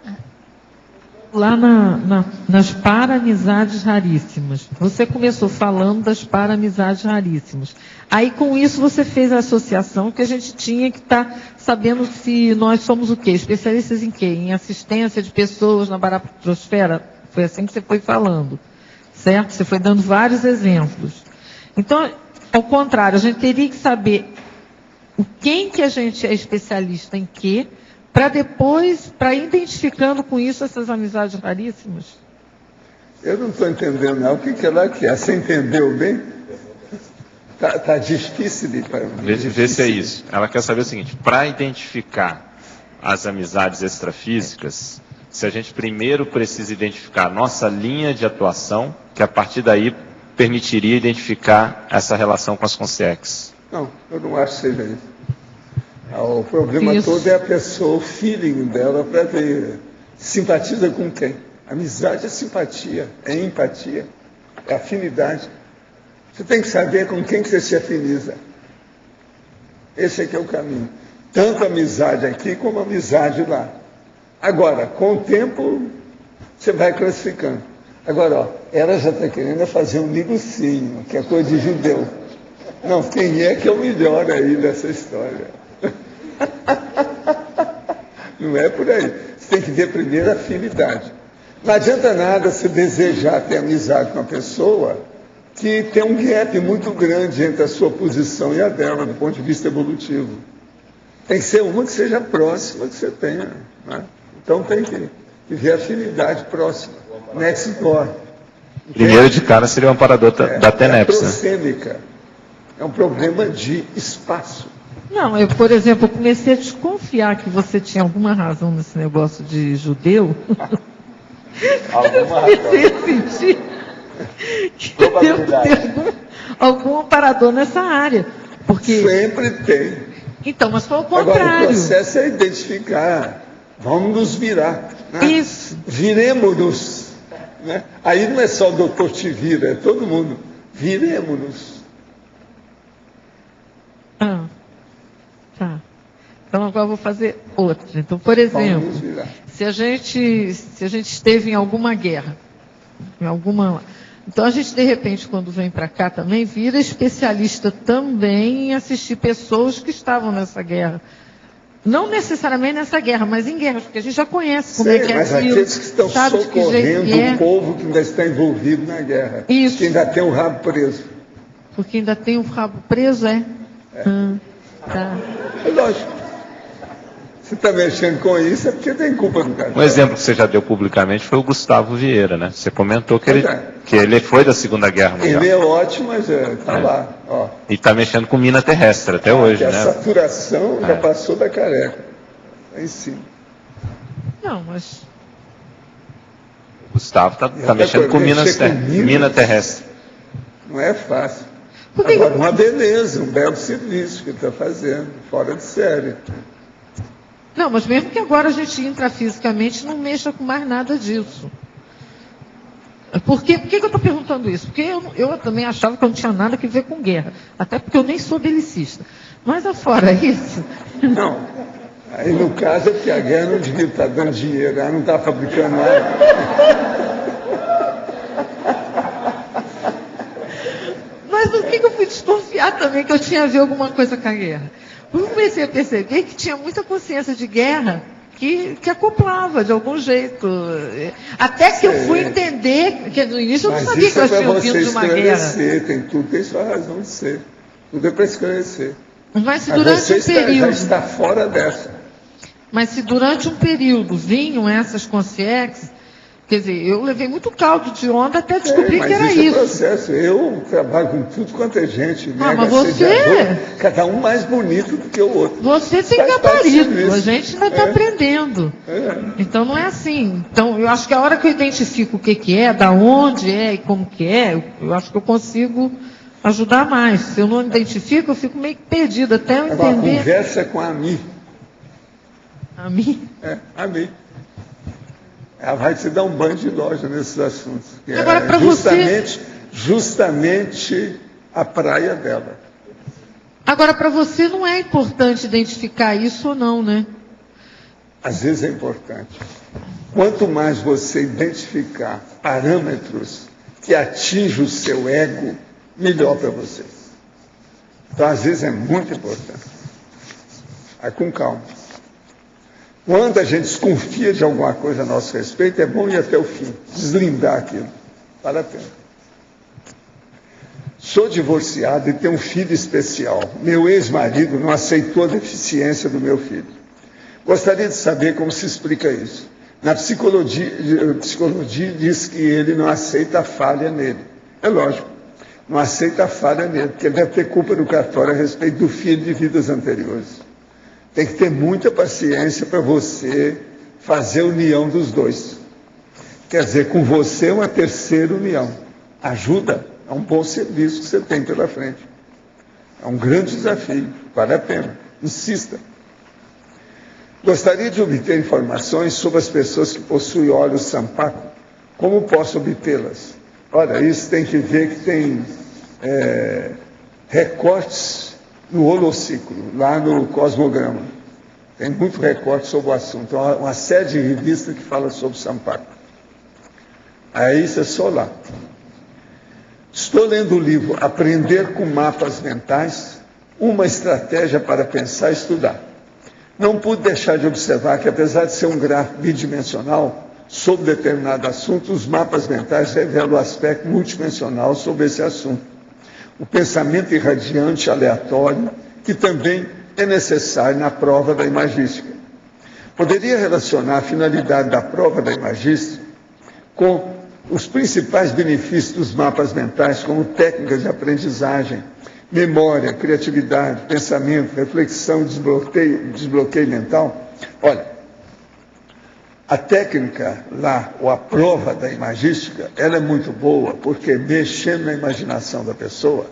Lá nas para-amizades raríssimas. Você começou falando das para-amizades raríssimas. Aí, com isso, você fez a associação que a gente tinha que estar sabendo se nós somos o quê? Especialistas em quê? Em assistência de pessoas na baratrosfera? Foi assim que você foi falando, certo? Você foi dando vários exemplos. Então, ao contrário, a gente teria que saber quem que a gente é especialista em quê, para depois, para identificando com isso essas amizades raríssimas? Eu não estou entendendo, não. O que ela quer? Você entendeu bem? Tá difícil de... Vê se é isso. Ela quer saber o seguinte, para identificar as amizades extrafísicas, se a gente primeiro precisa identificar a nossa linha de atuação, que a partir daí permitiria identificar essa relação com as consciências. Não, eu não acho que seja isso. O problema todo é a pessoa, o feeling dela para ver. Simpatiza com quem? Amizade é simpatia, é empatia, é afinidade. Você tem que saber com quem que você se afiniza. Esse aqui é o caminho. Tanto amizade aqui como amizade lá. Agora, com o tempo, você vai classificando. Agora, ó, ela já está querendo fazer um negocinho, que é coisa de judeu. Não, quem é que é o melhor aí dessa história? Não é por aí. Você tem que ver primeiro a afinidade. Não adianta nada se desejar ter amizade com uma pessoa que tem um gap muito grande entre a sua posição e a dela, do ponto de vista evolutivo. Tem que ser uma que seja próxima que você tenha. Né? Então tem que ver a afinidade próxima. Next door. Primeiro de cara seria o amparador da TENEPS. É prosêmica. É um problema de espaço. Não, eu, por exemplo, comecei a desconfiar que você tinha alguma razão nesse negócio de judeu. Alguma razão. Comecei a sentir que devo ter algum amparador nessa área. Porque... Sempre tem. Então, mas foi o contrário. Agora, o processo é identificar. Vamos nos virar. Né? Isso. Viremos-nos. Né? Aí não é só o doutor te vira, é todo mundo. Viremos-nos. Ah, tá. Então agora eu vou fazer outra. Então, por exemplo, se a gente esteve em alguma guerra, então a gente de repente quando vem para cá também vira especialista também em assistir pessoas que estavam nessa guerra. Não necessariamente nessa guerra, mas em guerras, porque a gente já conhece como é que é mas aquilo. aqueles que estão socorrendo o povo que ainda está envolvido na guerra. Isso. Que ainda tem o rabo preso. Porque ainda tem o rabo preso, é? Tá. É lógico. Você está mexendo com isso é porque tem culpa do cara. Um exemplo que você já deu publicamente foi o Gustavo Vieira, né? Você comentou que ele foi da Segunda Guerra Mundial. Ele é ótimo, mas está lá. Ó. E está mexendo com mina terrestre até hoje, né? A saturação já passou da careca. Lá em cima. Não, mas... O Gustavo está mexendo com mina terrestre. Não é fácil. Agora, uma beleza, um belo serviço que ele está fazendo, fora de série. Não, mas mesmo que agora a gente intrafisicamente não mexa com mais nada disso. Por que eu estou perguntando isso? Porque eu também achava que eu não tinha nada a ver com guerra. Até porque eu nem sou belicista. Mas afora isso... Não. Aí no caso é que a guerra não devia estar dando dinheiro, ela não está fabricando nada. Mas o que eu fui desconfiar também que eu tinha a ver alguma coisa com a guerra? Eu comecei a perceber que tinha muita consciência de guerra que acoplava de algum jeito. Até que eu fui entender, que no início eu não sabia que eu tinha vindo de uma guerra. Tudo tem sua razão de ser. Tudo é para esclarecer. Mas se durante um período... já está fora dessa. Mas se durante um período vinham essas consciências, quer dizer, eu levei muito caldo de onda até descobrir que era isso. É processo. Eu trabalho com tudo quanto é gente. Mas você... Cada um mais bonito do que o outro. Você tem gabarito. A gente ainda está aprendendo. Então não é assim. Então eu acho que a hora que eu identifico o que é, da onde é e como que é, eu acho que eu consigo ajudar mais. Se eu não identifico, eu fico meio perdida até eu entender. Agora, conversa com a Ami. Ami? A Ami. Ela vai te dar um banho de loja nesses assuntos. Agora, para justamente a praia dela. Agora, para você não é importante identificar isso ou não, né? Às vezes é importante. Quanto mais você identificar parâmetros que atingem o seu ego, melhor para você. Então, às vezes é muito importante. Vai com calma. Quando a gente desconfia de alguma coisa a nosso respeito, é bom ir até o fim, deslindar aquilo. Vale a pena. Sou divorciado e tenho um filho especial. Meu ex-marido não aceitou a deficiência do meu filho. Gostaria de saber como se explica isso. Na psicologia diz que ele não aceita a falha nele. É lógico, não aceita a falha nele, porque ele deve ter culpa no cartório a respeito do filho de vidas anteriores. Tem que ter muita paciência para você fazer a união dos dois. Quer dizer, com você uma terceira união. Ajuda, é um bom serviço que você tem pela frente. É um grande desafio, vale a pena. Insista. Gostaria de obter informações sobre as pessoas que possuem olhos sampaco. Como posso obtê-las? Olha, isso tem que ver que tem recortes no holociclo, lá no Cosmograma. Tem muito recorte sobre o assunto. Uma série de revistas que fala sobre Sampaco. Aí isso é só lá. Estou lendo o livro Aprender com Mapas Mentais, uma estratégia para pensar e estudar. Não pude deixar de observar que, apesar de ser um gráfico bidimensional sobre determinado assunto, os mapas mentais revelam o aspecto multidimensional sobre esse assunto. O pensamento irradiante, aleatório, que também é necessário na prova da imagística. Poderia relacionar a finalidade da prova da imagística com os principais benefícios dos mapas mentais, como técnicas de aprendizagem, memória, criatividade, pensamento, reflexão, desbloqueio mental. Olha, a técnica lá, ou a prova da imagística, ela é muito boa, porque mexendo na imaginação da pessoa,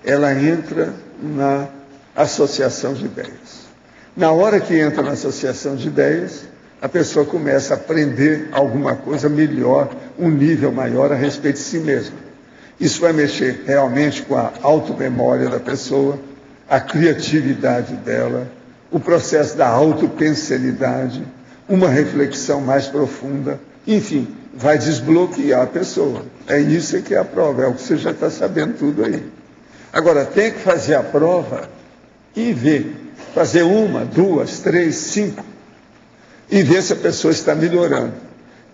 ela entra na associação de ideias. Na hora que entra na associação de ideias, a pessoa começa a aprender alguma coisa melhor, um nível maior a respeito de si mesma. Isso vai mexer realmente com a automemória da pessoa, a criatividade dela, o processo da autopensenidade, uma reflexão mais profunda, enfim, vai desbloquear a pessoa. É isso que é a prova, é o que você já está sabendo tudo aí. Agora, tem que fazer a prova e ver, fazer 1, 2, 3, 5, e ver se a pessoa está melhorando.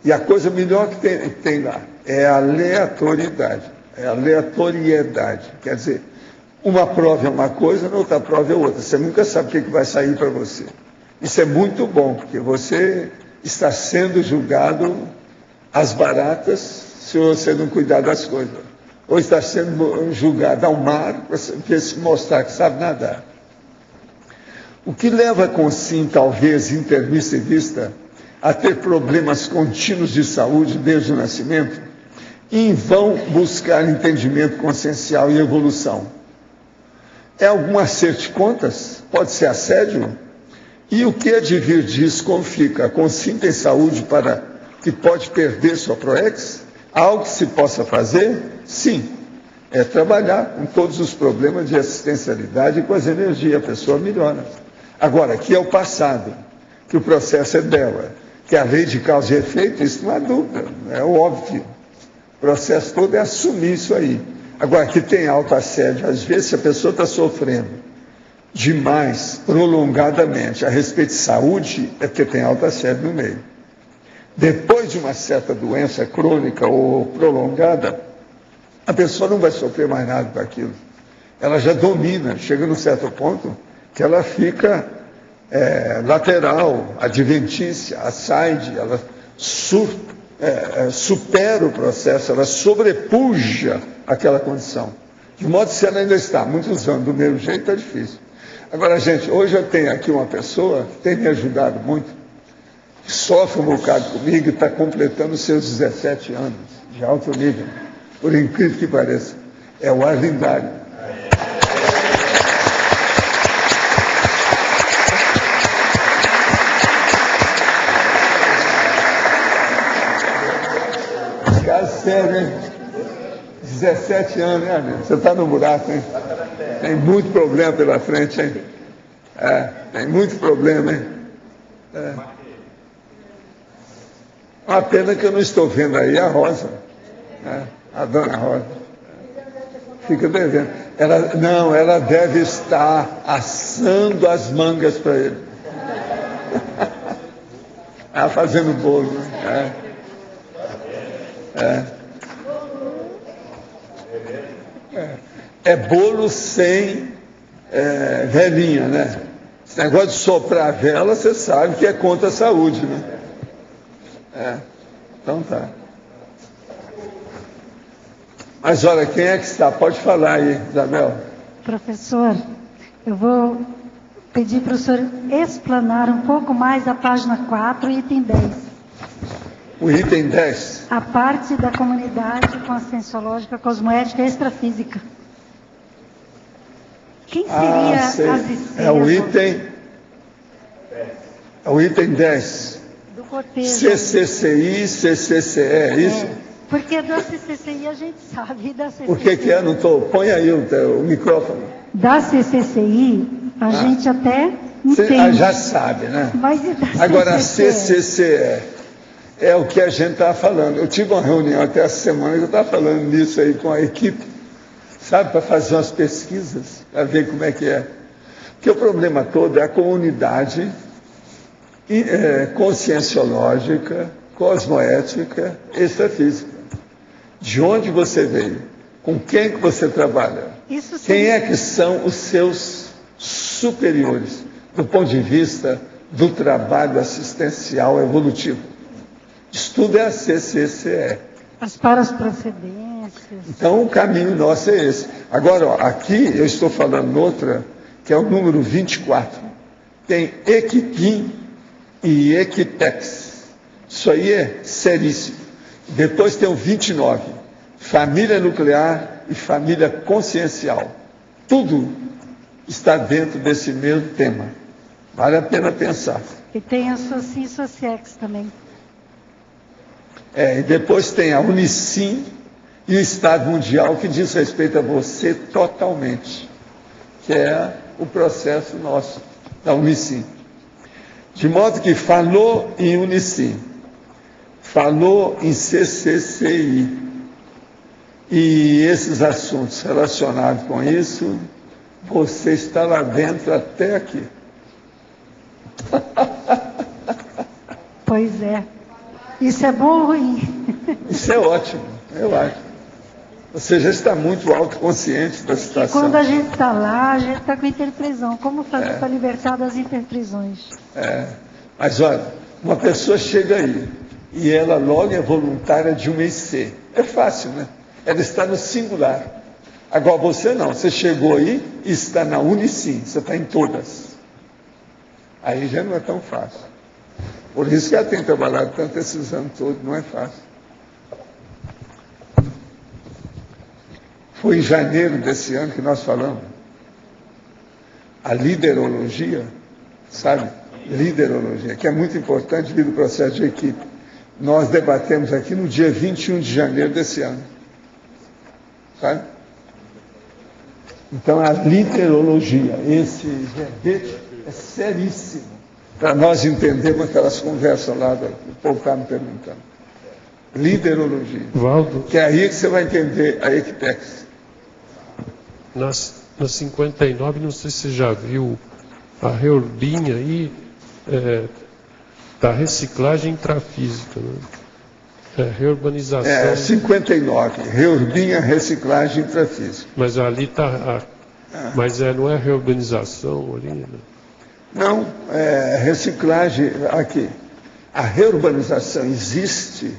E a coisa melhor que tem lá é a aleatoriedade. É a aleatoriedade. Quer dizer, uma prova é uma coisa, na outra prova é outra. Você nunca sabe o que vai sair para você. Isso é muito bom, porque você está sendo julgado às baratas se você não cuidar das coisas. Ou está sendo julgado ao mar para se mostrar que sabe nadar. O que leva com sim, talvez, intermissivista, a ter problemas contínuos de saúde desde o nascimento, e em vão buscar entendimento consciencial e evolução. É algum acerto de contas? Pode ser assédio? E o que advir disso como fica? Com sim tem saúde para que pode perder sua proex? Algo que se possa fazer? Sim. É trabalhar com todos os problemas de assistencialidade e com as energias, a pessoa melhora. Agora, que é o passado, que o processo é dela, que a lei de causa e efeito, isso não há dúvida, é óbvio. O processo todo é assumir isso aí. Agora, que tem autoassédio, às vezes, se a pessoa está sofrendo demais, prolongadamente, a respeito de saúde, é porque tem autoassédio no meio. Depois de uma certa doença crônica ou prolongada, a pessoa não vai sofrer mais nada com aquilo. Ela já domina, chega num certo ponto que ela fica lateral, adventícia, aside, ela supera o processo, ela sobrepuja aquela condição. De modo que se ela ainda está muitos anos do mesmo jeito, está difícil. Agora, gente, hoje eu tenho aqui uma pessoa que tem me ajudado muito, que sofre um bocado comigo e está completando seus 17 anos de alto nível, por incrível que pareça. É o Arlindário. Sério, hein? 17 anos, né, amigo? Você está no buraco, hein? Tem muito problema pela frente, hein? Tem muito problema, hein? Uma pena que eu não estou vendo aí a Rosa, a dona Rosa. Fica devendo. Ela deve estar assando as mangas para ele. Fazendo bolo, né? É bolo sem velinha, né? Esse negócio de soprar a vela, você sabe que é contra a saúde, né? Então tá. Mas olha, quem é que está? Pode falar aí, Isabel. Professor, eu vou pedir para o senhor explanar um pouco mais a página 4, item 10. O item 10. A parte da comunidade conscienciológica, cosmoética e extrafísica. Quem seria as esferas? É o item 10. Do cortejo. CCCI, CCCE, isso? Porque da CCCI a gente sabe. E da CCCI... O que é? Não tô... Põe aí o microfone. Da CCCI, a gente até entende. Já sabe, né? Mas e da CCCE? Agora, a CCCE é o que a gente está falando. Eu tive uma reunião até essa semana que eu estava falando nisso aí com a equipe, sabe, para fazer umas pesquisas, para ver como é que é. Porque o problema todo é a comunidade conscienciológica, cosmoética, extrafísica. De onde você veio? Com quem que você trabalha? Quem é que são os seus superiores, do ponto de vista do trabalho assistencial evolutivo? Isso tudo é a CCCE. As procedências. Então, o caminho nosso é esse. Agora, ó, aqui eu estou falando outra, que é o número 24. Tem Equitim e Equitex. Isso aí é seríssimo. Depois tem o 29. Família nuclear e família consciencial. Tudo está dentro desse mesmo tema. Vale a pena pensar. E tem a Socin Sociex também. E depois tem a Unicim e o Estado Mundial, que diz respeito a você totalmente, que é o processo nosso da Unicim. De modo que falou em Unicim, falou em CCCI, e esses assuntos relacionados com isso, você está lá dentro até aqui. Pois é. Isso é bom ou ruim? Isso é ótimo, eu acho. Você já está muito autoconsciente da situação. E quando a gente está lá, a gente está com interprisão. Como fazer para libertar das interprisões? Mas olha, uma pessoa chega aí e ela logo é voluntária de uma IC. É fácil, né? Ela está no singular. Agora você não, você chegou aí e está na Unicim, você está em todas. Aí já não é tão fácil. Por isso que ela tem trabalhado tanto esses anos todos, não é fácil. Foi em janeiro desse ano que nós falamos. A liderologia, sabe? Liderologia, que é muito importante devido ao processo de equipe. Nós debatemos aqui no dia 21 de janeiro desse ano. Sabe? Então, a liderologia, esse verbete é seríssimo. Para nós entendermos aquelas conversas lá, o povo está me perguntando. Liderologia. Valdo, Que é aí que você vai entender a Equitex. nas 59, não sei se você já viu a Reurbinha aí, da reciclagem intrafísica, né? Reurbanização. 59, Reurbinha, reciclagem intrafísica. Mas ali está. Mas não é reurbanização ali, né? Não, reciclagem, aqui. A reurbanização existe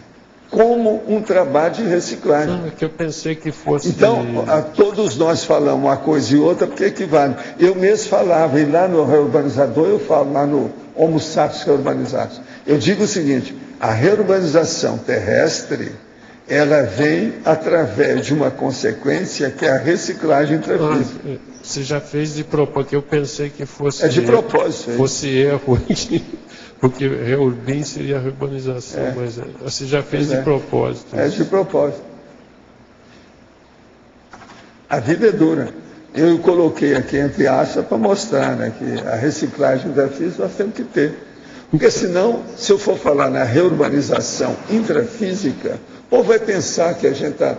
como um trabalho de reciclagem. Não, é que eu pensei que fosse... Então, todos nós falamos uma coisa e outra, porque equivale. Eu mesmo falava, e lá no Reurbanizador, eu falo lá no Homo Sapiens Reurbanizados. Eu digo o seguinte, a reurbanização terrestre, ela vem através de uma consequência que é a reciclagem intrafísica. Você já fez de propósito, que eu pensei que fosse... É de propósito. Fosse erro aqui, porque Reurbin seria a reurbanização, mas você já fez de propósito. É de propósito. A vida é dura. Eu coloquei aqui entre aspas para mostrar, né, que a reciclagem intrafísica nós temos que ter. Porque senão, se eu for falar na reurbanização intrafísica, o povo vai pensar que a gente está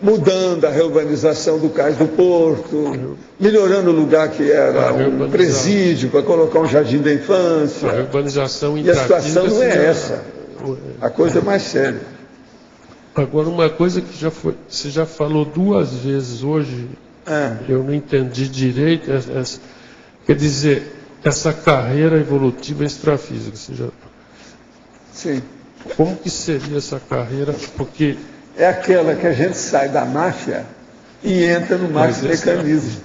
mudando a reurbanização do Cais do Porto, melhorando o lugar que era um presídio para colocar um jardim da infância. A reurbanização e a situação não é essa. A coisa é mais séria. Agora, uma coisa que você já falou 2 vezes hoje, eu não entendi direito, quer dizer, essa carreira evolutiva extrafísica. Sim. Como que seria essa carreira? Porque... é aquela que a gente sai da máfia e entra no maxi-mecanismo.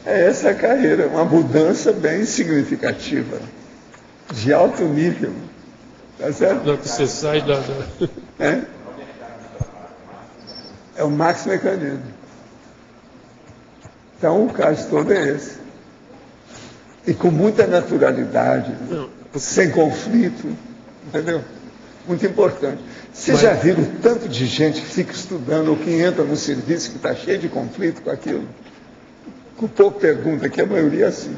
É essa a carreira, uma mudança bem significativa, de alto nível. Tá certo? Não, que você sai da... É o maxi-mecanismo. Então, o caso todo é esse. E com muita naturalidade, sem conflito, entendeu? Muito importante. Vocês já viram o tanto de gente que fica estudando ou que entra no serviço que está cheio de conflito com aquilo? O povo pergunta, que a maioria é assim.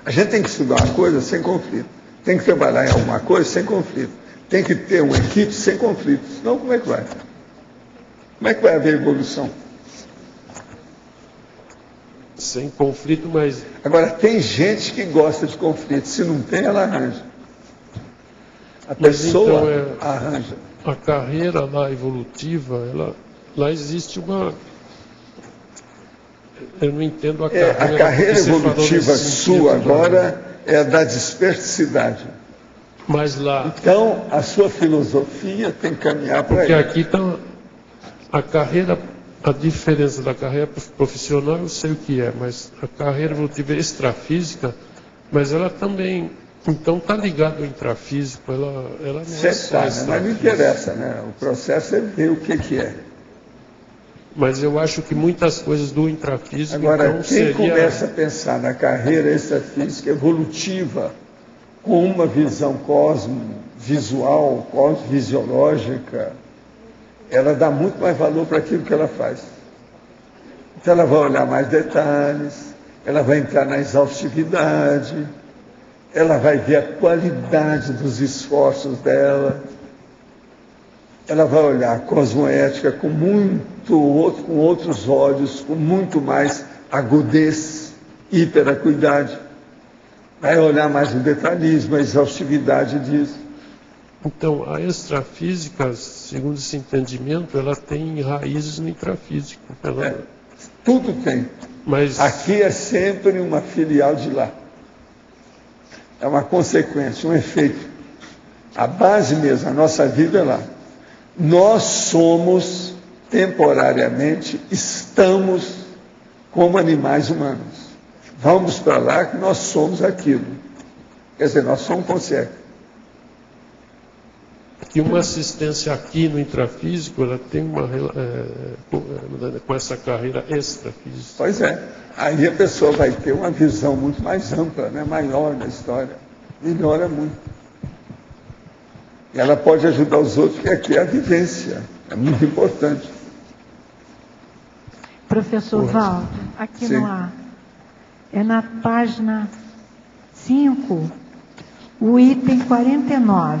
A gente tem que estudar uma coisa sem conflito. Tem que trabalhar em alguma coisa sem conflito. Tem que ter uma equipe sem conflito. Senão, como é que vai? Como é que vai haver evolução? Sem conflito, mas... Agora, tem gente que gosta de conflito. Se não tem, ela arranja. A Mas pessoa então, arranja. A carreira lá evolutiva, lá existe uma... Eu não entendo a carreira. A carreira que você falou evolutiva nesse sentido, sua agora é a da dispersidade. Mas lá... Então, a sua filosofia tem que caminhar para Porque aí. aqui está a carreira... A diferença da carreira profissional eu sei o que é, mas a carreira evolutiva extrafísica, mas ela também, então está ligada ao intrafísico, ela não é só Mas não interessa, né? O processo é ver o que é. Mas eu acho que muitas coisas do intrafísico, Agora, então, quem começa a pensar na carreira extrafísica evolutiva, com uma visão cosmovisual, cosmofisiológica, ela dá muito mais valor para aquilo que ela faz. Então ela vai olhar mais detalhes, ela vai entrar na exaustividade, ela vai ver a qualidade dos esforços dela, ela vai olhar a cosmoética com outros olhos, com muito mais agudez, hiperacuidade. Vai olhar mais o detalhismo, a exaustividade disso. Então, a extrafísica, segundo esse entendimento, ela tem raízes no intrafísico. Tudo tem. Mas... Aqui é sempre uma filial de lá. É uma consequência, um efeito. A base mesmo, a nossa vida é lá. Nós somos, temporariamente, estamos como animais humanos. Vamos para lá que nós somos aquilo. Quer dizer, nós somos conscientes. E uma assistência aqui no intrafísico, ela tem com essa carreira extrafísica. Pois é. Aí a pessoa vai ter uma visão muito mais ampla, né? Maior da história. Melhora muito. E ela pode ajudar os outros, porque aqui é a vivência. É muito importante. Professor Valdo, aqui Sim. no ar. É na página 5, o item 49.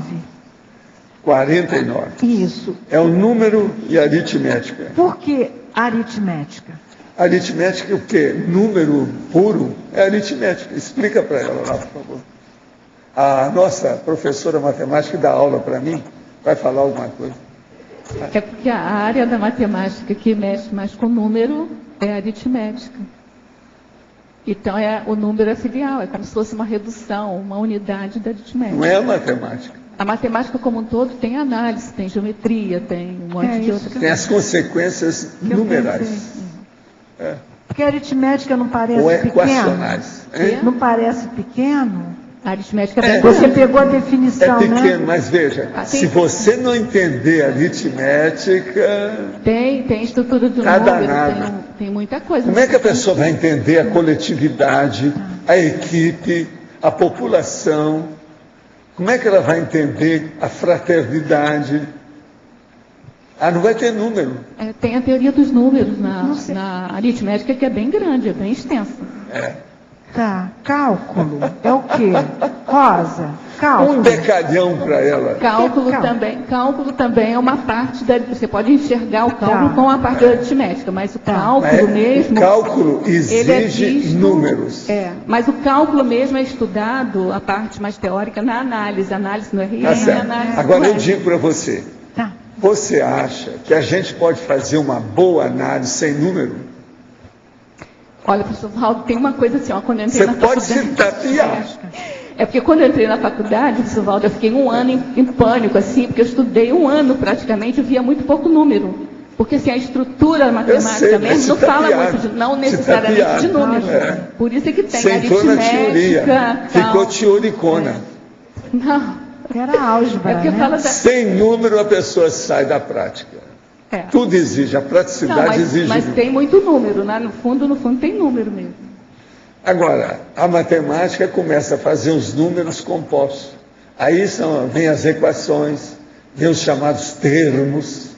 49. Isso. É o número e a aritmética. Por que aritmética? Aritmética, o quê? Número puro é aritmética. Explica para ela lá, por favor. A nossa professora matemática que dá aula para mim vai falar alguma coisa. É porque a área da matemática que mexe mais com número é a aritmética. Então, o número é filial, é como se fosse uma redução, uma unidade da aritmética. Não é a matemática. A matemática como um todo tem análise, tem geometria, tem um monte de outras coisas. Tem as consequências numerais. Porque a aritmética não parece ou pequeno? equacionais. Não parece pequeno? A aritmética é Você pegou a definição, é pequeno, né? mas veja, se você não entender a aritmética... Tem estrutura de tá número, danado. tem muita coisa. Como é que a pessoa vai entender a coletividade, a equipe, a população? Como é que ela vai entender a fraternidade? Não vai ter número. Tem a teoria dos números na aritmética, que é bem grande, é bem extensa. Tá, cálculo é o quê? Rosa, cálculo. Um decalhão para ela. Cálculo também é uma parte da... Você pode enxergar o cálculo com a parte da aritmética, mas o cálculo mesmo... O cálculo exige números. Mas o cálculo mesmo é estudado, a parte mais teórica, na análise. Análise no RN, análise Agora eu no digo para você. Você acha que a gente pode fazer uma boa análise sem número? Olha, professor Valdo, tem uma coisa assim, quando eu entrei na faculdade... Você pode se tapear. É porque quando eu entrei na faculdade, professor Valdo, eu fiquei um ano em pânico, assim, porque eu estudei um ano praticamente, eu via muito pouco número. Porque assim, a estrutura matemática mesmo não fala muito, não necessariamente de números. Por isso é que tem aritmética... Ficou teoricona. Não. Era álgebra, né? Sem número a pessoa sai da prática. Tudo exige, a praticidade exige. Mas tem muito número, né? No fundo tem número mesmo. Agora, a matemática começa a fazer os números compostos. Aí vem as equações, vem os chamados termos,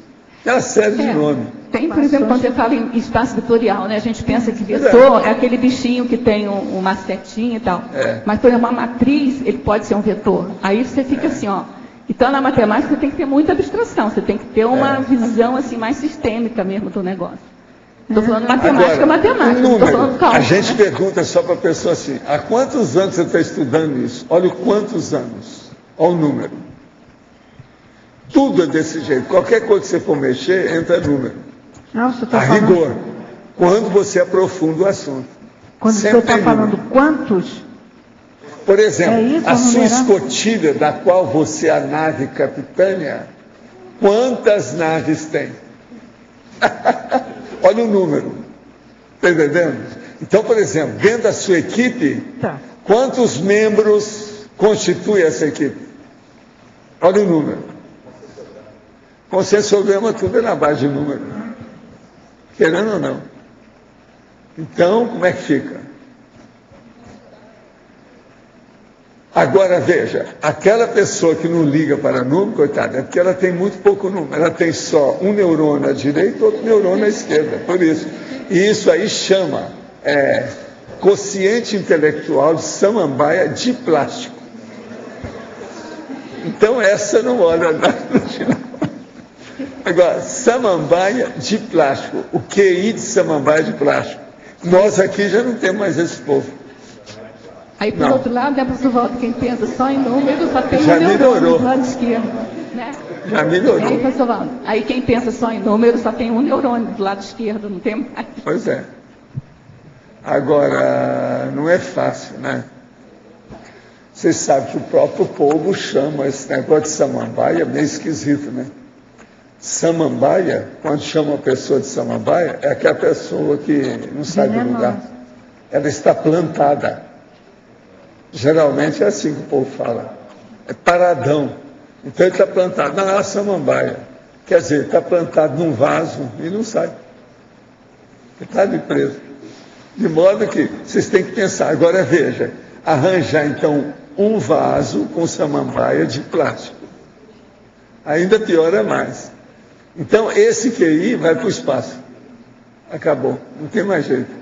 tem uma série de nomes. Tem, por exemplo, quando você fala em espaço vetorial, né? A gente pensa que vetor é aquele bichinho que tem uma setinha e tal. Mas, por exemplo, uma matriz, ele pode ser um vetor. Aí você fica assim, ó. Então, na matemática, você tem que ter muita abstração. Você tem que ter uma visão, assim, mais sistêmica mesmo do negócio. Estou falando matemática, matemática. Não estou falando cálculo. A gente pergunta só para a pessoa assim, há quantos anos você está estudando isso? Olha quantos anos. Olha o número. Tudo é desse jeito. Qualquer coisa que você for mexer, entra número. Não, a rigor, quando você aprofunda o assunto. Quando você está falando quantos? Por exemplo, a sua escotilha, da qual você é a nave capitânia, quantas naves tem? Olha o número. Está entendendo? Então, por exemplo, dentro da sua equipe, quantos membros constitui essa equipe? Olha o número. Consciência problema, tudo é na base de número. Querendo ou não. Então, como é que fica? Agora, veja, aquela pessoa que não liga para número, coitada, é porque ela tem muito pouco número. Ela tem só um neurônio à direita e outro neurônio à esquerda, por isso. E isso aí chama quociente intelectual de samambaia de plástico. Então, essa não olha nada no final. Agora, samambaia de plástico. O QI de samambaia de plástico. Nós aqui já não temos mais esse povo. Aí, por outro lado, é para o quem pensa só em números, só tem já um neurônio do lado esquerdo. Né? Já melhorou. Aí, professor Valdo, aí quem pensa só em números, só tem um neurônio do lado esquerdo, não tem mais. Pois é. Agora, não é fácil, né? Vocês sabem que o próprio povo chama esse negócio de samambaia meio esquisito, né? Samambaia, quando chama uma pessoa de samambaia, é aquela pessoa que não sai do lugar. Ela está plantada. Geralmente é assim que o povo fala. É paradão. Então ele está plantado. Não, é a samambaia. Quer dizer, está plantado num vaso e não sai. Ele está de preso. De modo que vocês têm que pensar. Agora veja, arranjar então um vaso com samambaia de plástico. Ainda piora mais. Então, esse QI vai para o espaço. Acabou. Não tem mais jeito.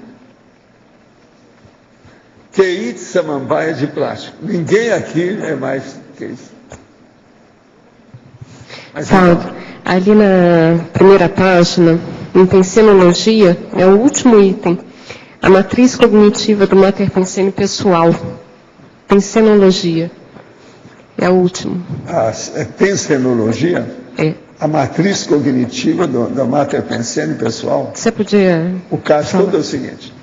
QI de samambaia de plástico. Ninguém aqui é mais que isso. Valdo, ali na primeira página, em pensenologia, é o último item. A matriz cognitiva do mater pensene pessoal. Pensenologia. É o último. É pensenologia? É. A matriz cognitiva da mater pensene pessoal? Você podia... O caso todo é o seguinte.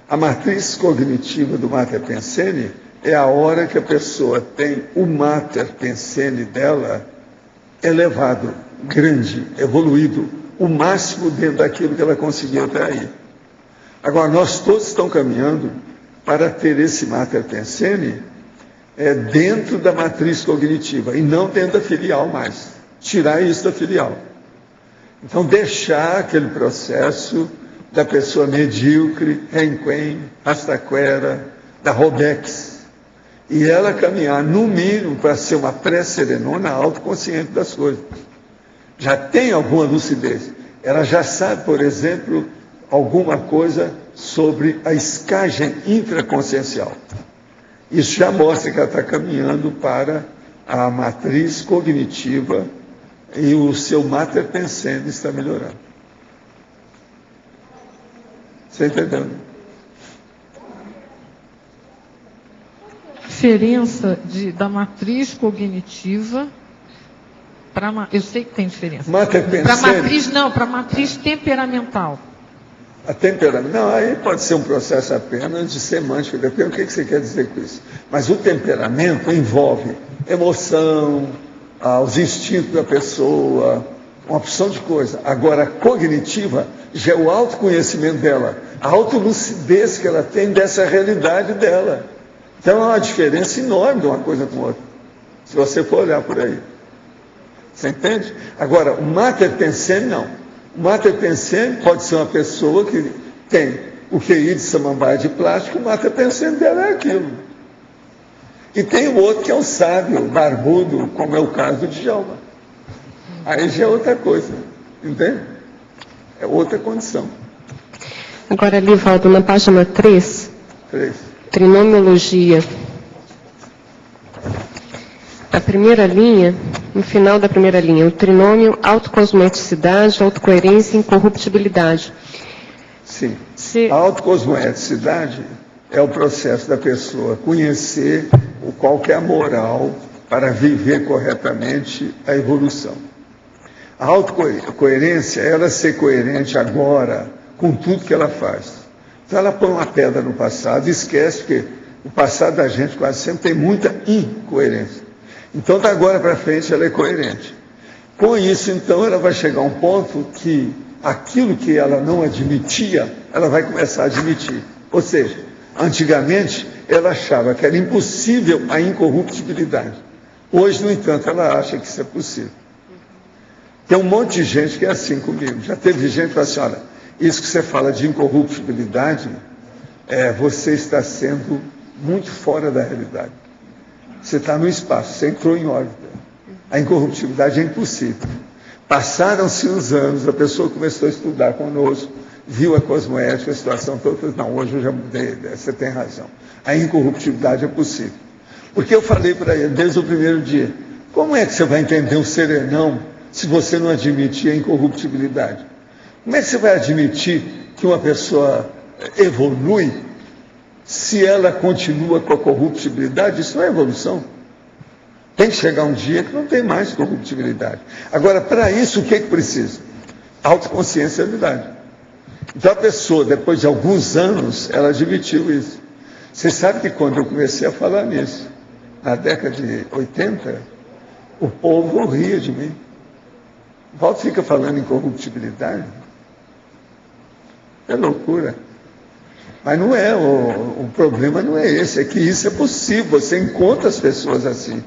A matriz cognitiva do mater pensene é a hora que a pessoa tem o mater pensene dela elevado, grande, evoluído, o máximo dentro daquilo que ela conseguiu até aí. Agora, nós todos estamos caminhando para ter esse mater pensene dentro da matriz cognitiva e não dentro da filial mais. Tirar isso da filial. Então, deixar aquele processo da pessoa medíocre, renquen, rastaquera, da Robex, e ela caminhar, no mínimo, para ser uma pré-serenona autoconsciente das coisas. Já tem alguma lucidez. Ela já sabe, por exemplo, alguma coisa sobre a escagem intraconsciencial. Isso já mostra que ela está caminhando para a matriz cognitiva e o seu mater pensene está melhorando. Você está entendendo? Diferença da matriz cognitiva para... Eu sei que tem diferença. Mater pensene. Para matriz, não, para matriz temperamental. A temperamento, não, aí pode ser um processo apenas de semântica, depende do que você quer dizer com isso. Mas o temperamento envolve emoção, os instintos da pessoa, uma opção de coisa. Agora, a cognitiva já é o autoconhecimento dela, a autolucidez que ela tem dessa realidade dela. Então, é uma diferença enorme de uma coisa com outra, se você for olhar por aí. Você entende? Agora, o mater pensene, não. O mater pensene pode ser uma pessoa que tem o QI de samambaia de plástico, o mater pensene dela é aquilo. E tem o outro que é um sábio, barbudo, como é o caso do Djalma. Aí já é outra coisa, entende? É outra condição. Agora, Livaldo, na página 3, trinomiologia. A primeira linha, no final da primeira linha, o trinômio, autocosmoeticidade, autocoerência e incorruptibilidade. Sim. A autocosmoeticidade é o processo da pessoa conhecer qual que é a moral para viver corretamente a evolução. A autocoerência é ela ser coerente agora com tudo que ela faz. Então ela põe uma pedra no passado e esquece que o passado da gente quase sempre tem muita incoerência. Então, da agora para frente, ela é coerente. Com isso, então, ela vai chegar a um ponto que aquilo que ela não admitia, ela vai começar a admitir. Ou seja, antigamente, ela achava que era impossível a incorruptibilidade. Hoje, no entanto, ela acha que isso é possível. Tem um monte de gente que é assim comigo. Já teve gente que fala assim, olha, isso que você fala de incorruptibilidade, você está sendo muito fora da realidade. Você está no espaço, você entrou em órbita. A incorruptibilidade é impossível. Passaram-se os anos, a pessoa começou a estudar conosco, viu a cosmoética, a situação toda, falou, não, hoje eu já mudei, você tem razão. A incorruptibilidade é possível. Porque eu falei para ele desde o primeiro dia, como é que você vai entender um serenão se você não admitir a incorruptibilidade? Como é que você vai admitir que uma pessoa evolui se ela continua com a corruptibilidade? Isso não é evolução. Tem que chegar um dia que não tem mais corruptibilidade. Agora, para isso, o que precisa? Autoconsciencialidade. Então, a pessoa, depois de alguns anos, ela admitiu isso. Você sabe que quando eu comecei a falar nisso, na década de 80, o povo ria de mim. O Walter fica falando em corruptibilidade. É loucura. Mas não é, o problema não é esse, é que isso é possível, você encontra as pessoas assim,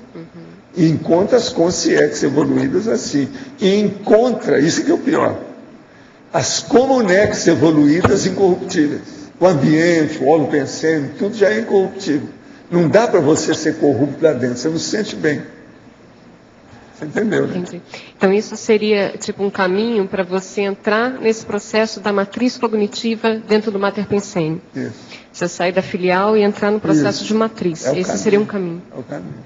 e encontra as consciências evoluídas assim, e encontra, isso que é o pior, as comunex evoluídas incorruptíveis, o ambiente, o holopensene, tudo já é incorruptível, não dá para você ser corrupto lá dentro, você não se sente bem. Você entendeu, né? Entendi. Então, isso seria tipo um caminho para você entrar nesse processo da matriz cognitiva dentro do Mater Pensene. Isso. Você sair da filial e entrar no processo de matriz. Esse caminho. Seria um caminho. É o caminho.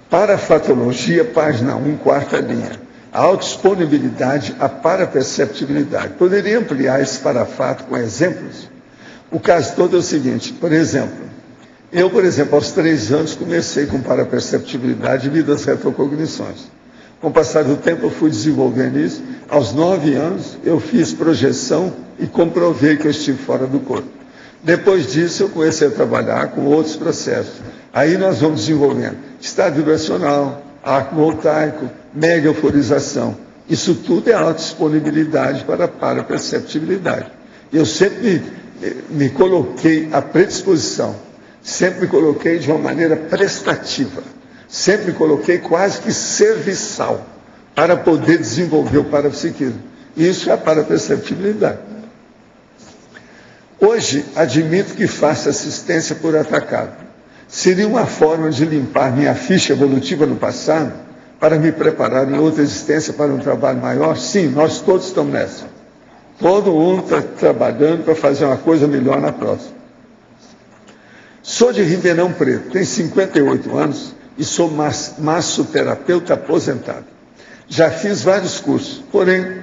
Para a fatologia, página 1, quarta linha. A autodisponibilidade, a paraperceptibilidade. Poderia ampliar esse parafato com exemplos? O caso todo é o seguinte, por exemplo, eu, aos 3 anos, comecei com paraperceptibilidade devido às retrocognições. Com o passar do tempo, eu fui desenvolvendo isso. Aos 9 anos, eu fiz projeção e comprovei que eu estive fora do corpo. Depois disso, eu comecei a trabalhar com outros processos. Aí nós vamos desenvolvendo estado vibracional, arco voltaico, mega euforização. Isso tudo é autodisponibilidade para a paraperceptibilidade. Eu sempre me coloquei à predisposição. Sempre me coloquei de uma maneira prestativa, sempre me coloquei quase que serviçal para poder desenvolver o parapsiquismo. Isso é a paraperceptibilidade. Hoje, admito que faço assistência por atacado. Seria uma forma de limpar minha ficha evolutiva no passado para me preparar em outra existência para um trabalho maior? Sim, nós todos estamos nessa. Todo mundo está trabalhando para fazer uma coisa melhor na próxima. Sou de Ribeirão Preto, tenho 58 anos e sou massoterapeuta aposentado. Já fiz vários cursos, porém,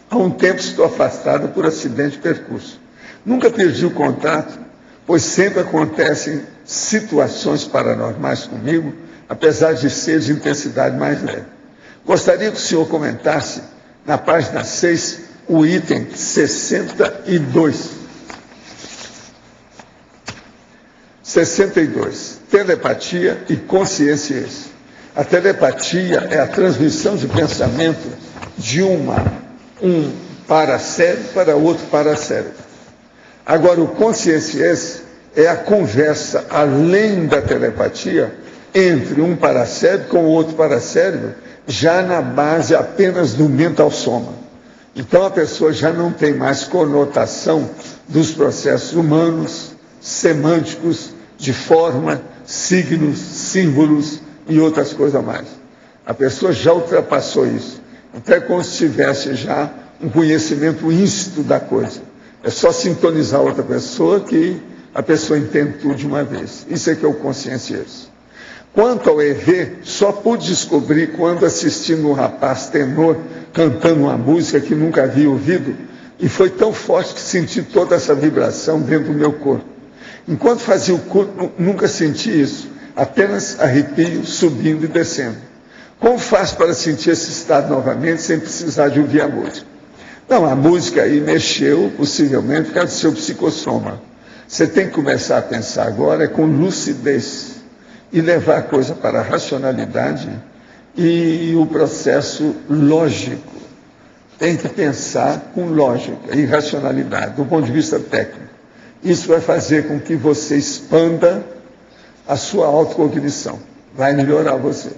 há um tempo estou afastado por acidente de percurso. Nunca perdi o contato, pois sempre acontecem situações paranormais comigo, apesar de ser de intensidade mais leve. Gostaria que o senhor comentasse, na página 6, o item 62. 62. Telepatia e consciência. A telepatia é a transmissão de pensamento de um paracérebro para outro paracérebro. Agora, o consciência é a conversa além da telepatia entre um paracérebro com outro paracérebro, já na base apenas do mental soma. Então, a pessoa já não tem mais conotação dos processos humanos, semânticos, de forma, signos, símbolos e outras coisas mais. A pessoa já ultrapassou isso. Então é como se tivesse já um conhecimento íncito da coisa. É só sintonizar outra pessoa que a pessoa entende tudo de uma vez. Isso é que é o consciencioso. Quanto ao EV, só pude descobrir quando assistindo um rapaz tenor cantando uma música que nunca havia ouvido, e foi tão forte que senti toda essa vibração dentro do meu corpo. Enquanto fazia o culto, nunca senti isso, apenas arrepio subindo e descendo. Como faço para sentir esse estado novamente sem precisar de ouvir a música? Não, a música aí mexeu, possivelmente, por causa do seu psicossoma. Você tem que começar a pensar agora com lucidez e levar a coisa para a racionalidade e o processo lógico. Tem que pensar com lógica e racionalidade, do ponto de vista técnico. Isso vai fazer com que você expanda a sua autocognição. Vai melhorar você.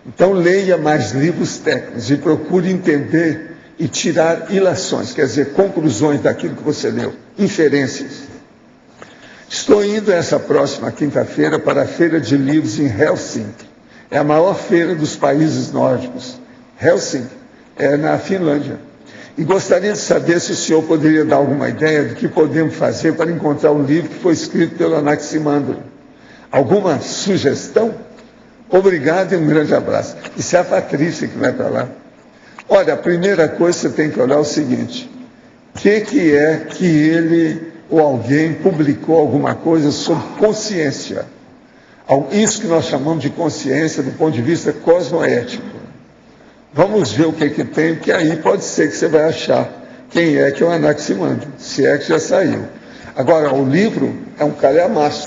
Então, leia mais livros técnicos e procure entender e tirar ilações, quer dizer, conclusões daquilo que você leu, inferências. Estou indo essa próxima quinta-feira para a Feira de Livros em Helsinki. É a maior feira dos países nórdicos. Helsinki é na Finlândia. E gostaria de saber se o senhor poderia dar alguma ideia do que podemos fazer para encontrar um livro que foi escrito pelo Anaximandro. Alguma sugestão? Obrigado e um grande abraço. Isso é a Patrícia que vai para lá. Olha, a primeira coisa que você tem que olhar é o seguinte: o que é que ele ou alguém publicou alguma coisa sobre consciência? Isso que nós chamamos de consciência do ponto de vista cosmoético. Vamos ver o que tem, porque aí pode ser que você vai achar quem é que é o Anaximandro, se é que já saiu. Agora, o livro é um calhamaço,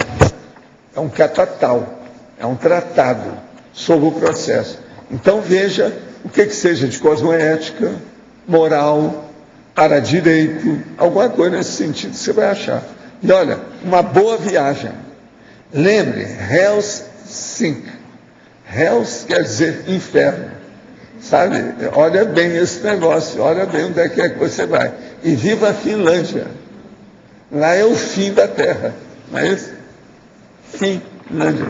é um catatal, é um tratado sobre o processo. Então veja o que seja de cosmoética, moral, para direito, alguma coisa nesse sentido você vai achar. E olha, uma boa viagem. Lembre, Helsinki. Hells quer dizer inferno. Sabe? Olha bem esse negócio, olha bem onde é que você vai. E viva a Finlândia. Lá é o fim da Terra. Não é isso? Finlândia.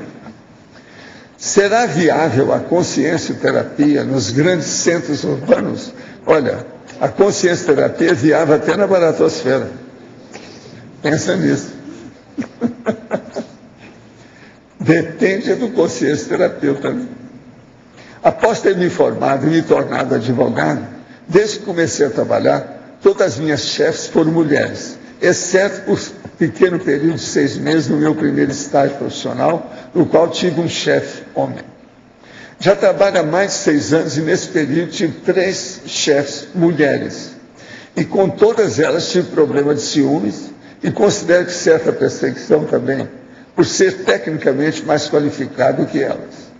Será viável a consciência-terapia nos grandes centros urbanos? Olha, a consciência-terapia é viável até na baratosfera. Pensa nisso. Depende do consciência-terapeuta. Após ter me formado e me tornado advogado, desde que comecei a trabalhar, todas as minhas chefes foram mulheres, exceto por pequeno período de 6 meses no meu primeiro estágio profissional, no qual tive um chefe homem. Já trabalho há mais de 6 anos e nesse período tive 3 chefes mulheres. E com todas elas tive problema de ciúmes e considero que certa perseguição também, por ser tecnicamente mais qualificado que elas.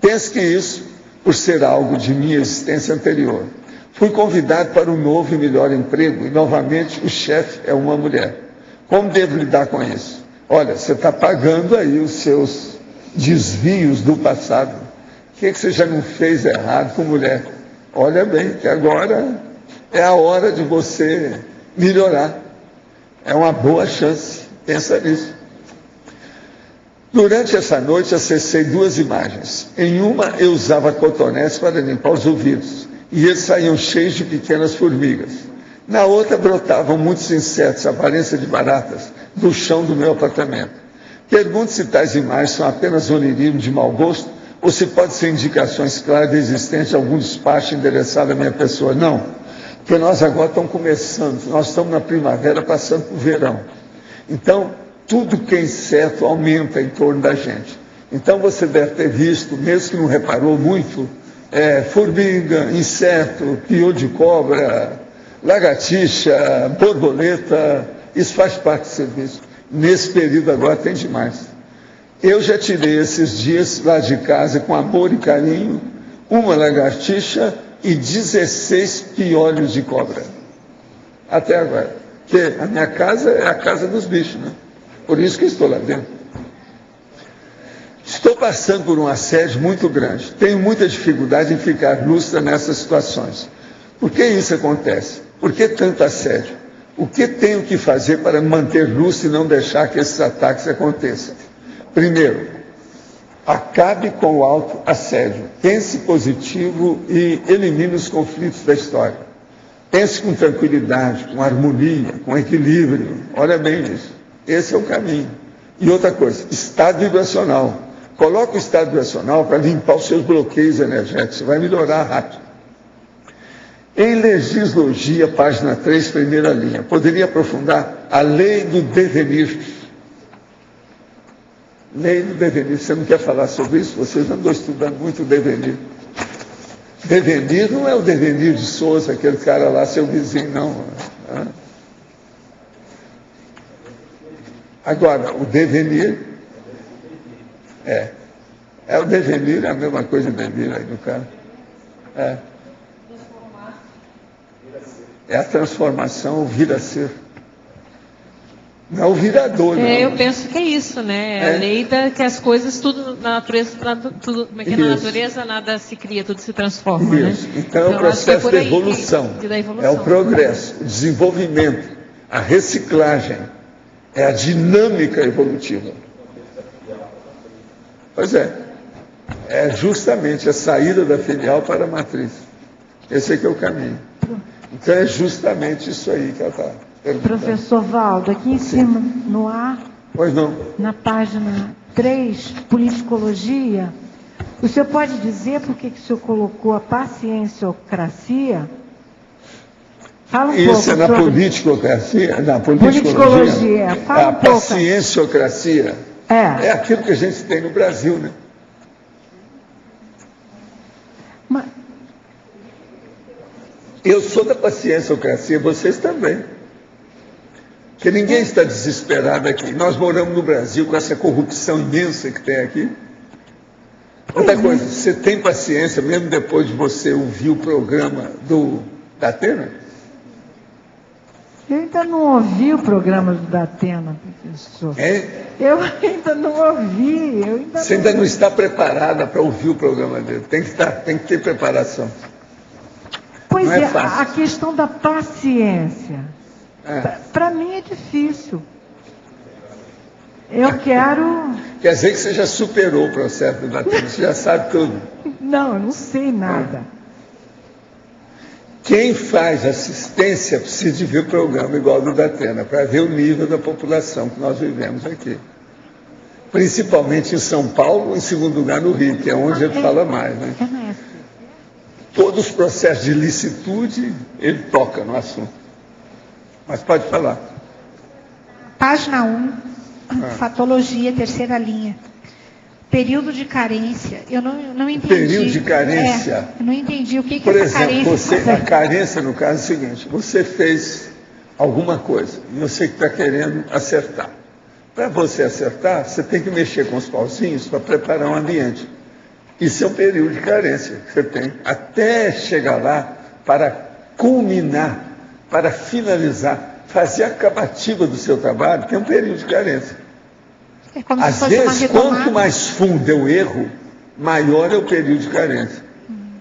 Penso que isso, por ser algo de minha existência anterior. Fui convidado para um novo e melhor emprego e, novamente, o chefe é uma mulher. Como devo lidar com isso? Olha, você está pagando aí os seus desvios do passado. O que você já não fez errado com mulher? Olha bem, que agora é a hora de você melhorar. É uma boa chance. Pensa nisso. Durante essa noite, acessei 2 imagens. Em uma, eu usava cotonetes para limpar os ouvidos, e eles saíam cheios de pequenas formigas. Na outra, brotavam muitos insetos, aparência de baratas, do chão do meu apartamento. Pergunto se tais imagens são apenas onirismo de mau gosto, ou se pode ser indicações claras da existência de algum despacho endereçado à minha pessoa. Não, porque nós agora estamos começando, nós estamos na primavera, passando para o verão. Então, tudo que é inseto aumenta em torno da gente. Então você deve ter visto, mesmo que não reparou muito, formiga, inseto, piolho de cobra, lagartixa, borboleta, isso faz parte do serviço. Nesse período agora tem demais. Eu já tirei esses dias lá de casa com amor e carinho, uma lagartixa e 16 piolhos de cobra. Até agora. Porque a minha casa é a casa dos bichos, né? Por isso que estou lá dentro. Estou passando por um assédio muito grande. Tenho muita dificuldade em ficar lúcida nessas situações. Por que isso acontece? Por que tanto assédio? O que tenho que fazer para me manter lúcido e não deixar que esses ataques aconteçam? Primeiro, Acabe com o autoassédio. Pense positivo e elimine os conflitos da história. Pense com tranquilidade, com harmonia, com equilíbrio. Olha bem isso. Esse é o caminho. E outra coisa, estado vibracional. Coloque o estado vibracional para limpar os seus bloqueios energéticos. Vai melhorar rápido. Em Legislogia, página 3, primeira linha. Poderia aprofundar a lei do devenir. Lei do devenir. Você não quer falar sobre isso? Vocês andam estudando muito o devenir. Devenir não é o Devenir de Souza, aquele cara lá, seu vizinho, não. Agora, o devenir é o devenir, é a mesma coisa de devir aí no cara. É a transformação, o vir a ser. Não é o virador, não. Eu penso que é isso, né? É a lei que as coisas, tudo na natureza, como é que é? Na natureza nada se cria, tudo se transforma, isso. Né? Então é o processo da evolução. É o progresso, o desenvolvimento, a reciclagem, é a dinâmica evolutiva. Pois é. É justamente a saída da filial para a matriz. Esse aqui é o caminho. Então é justamente isso aí que ela está perguntando. Professor Valdo, aqui em cima, no ar, pois não. Na página 3, politicologia, o senhor pode dizer por que o senhor colocou a pacienciocracia? Fala um pouco. Isso é na politicocracia? Na politicologia. Fala um pouco. A pacienciocracia é aquilo que a gente tem no Brasil, né? Mas... Eu sou da pacienciocracia, vocês também. Porque ninguém está desesperado aqui. Nós moramos no Brasil com essa corrupção imensa que tem aqui. Outra coisa, você tem paciência mesmo depois de você ouvir o programa da Atena? Eu ainda não ouvi o programa do Datena, professor. Eu ainda não ouvi. Você ainda não está preparada para ouvir o programa dele. Tem que ter preparação. Pois é, a questão da paciência. Para mim é difícil. Eu quero... Quer dizer que você já superou o processo do Datena, você já sabe tudo. Não, eu não sei nada. Quem faz assistência precisa de ver o programa igual do Datena, para ver o nível da população que nós vivemos aqui. Principalmente em São Paulo, em segundo lugar no Rio, que é onde ele fala mais, né? Todos os processos de licitude, ele toca no assunto. Mas pode falar. Página 1, fatologia, terceira linha. Período de carência. Eu não entendi. Período de carência. Eu não entendi o que Por é essa exemplo, carência. A carência, no caso, é o seguinte: você fez alguma coisa e você que está querendo acertar. Para você acertar, você tem que mexer com os pauzinhos para preparar um ambiente. Isso é um período de carência que você tem, até chegar lá para culminar, para finalizar, fazer a acabativa do seu trabalho, que é um período de carência. Às vezes, quanto mais fundo é o erro, maior é o período de carência.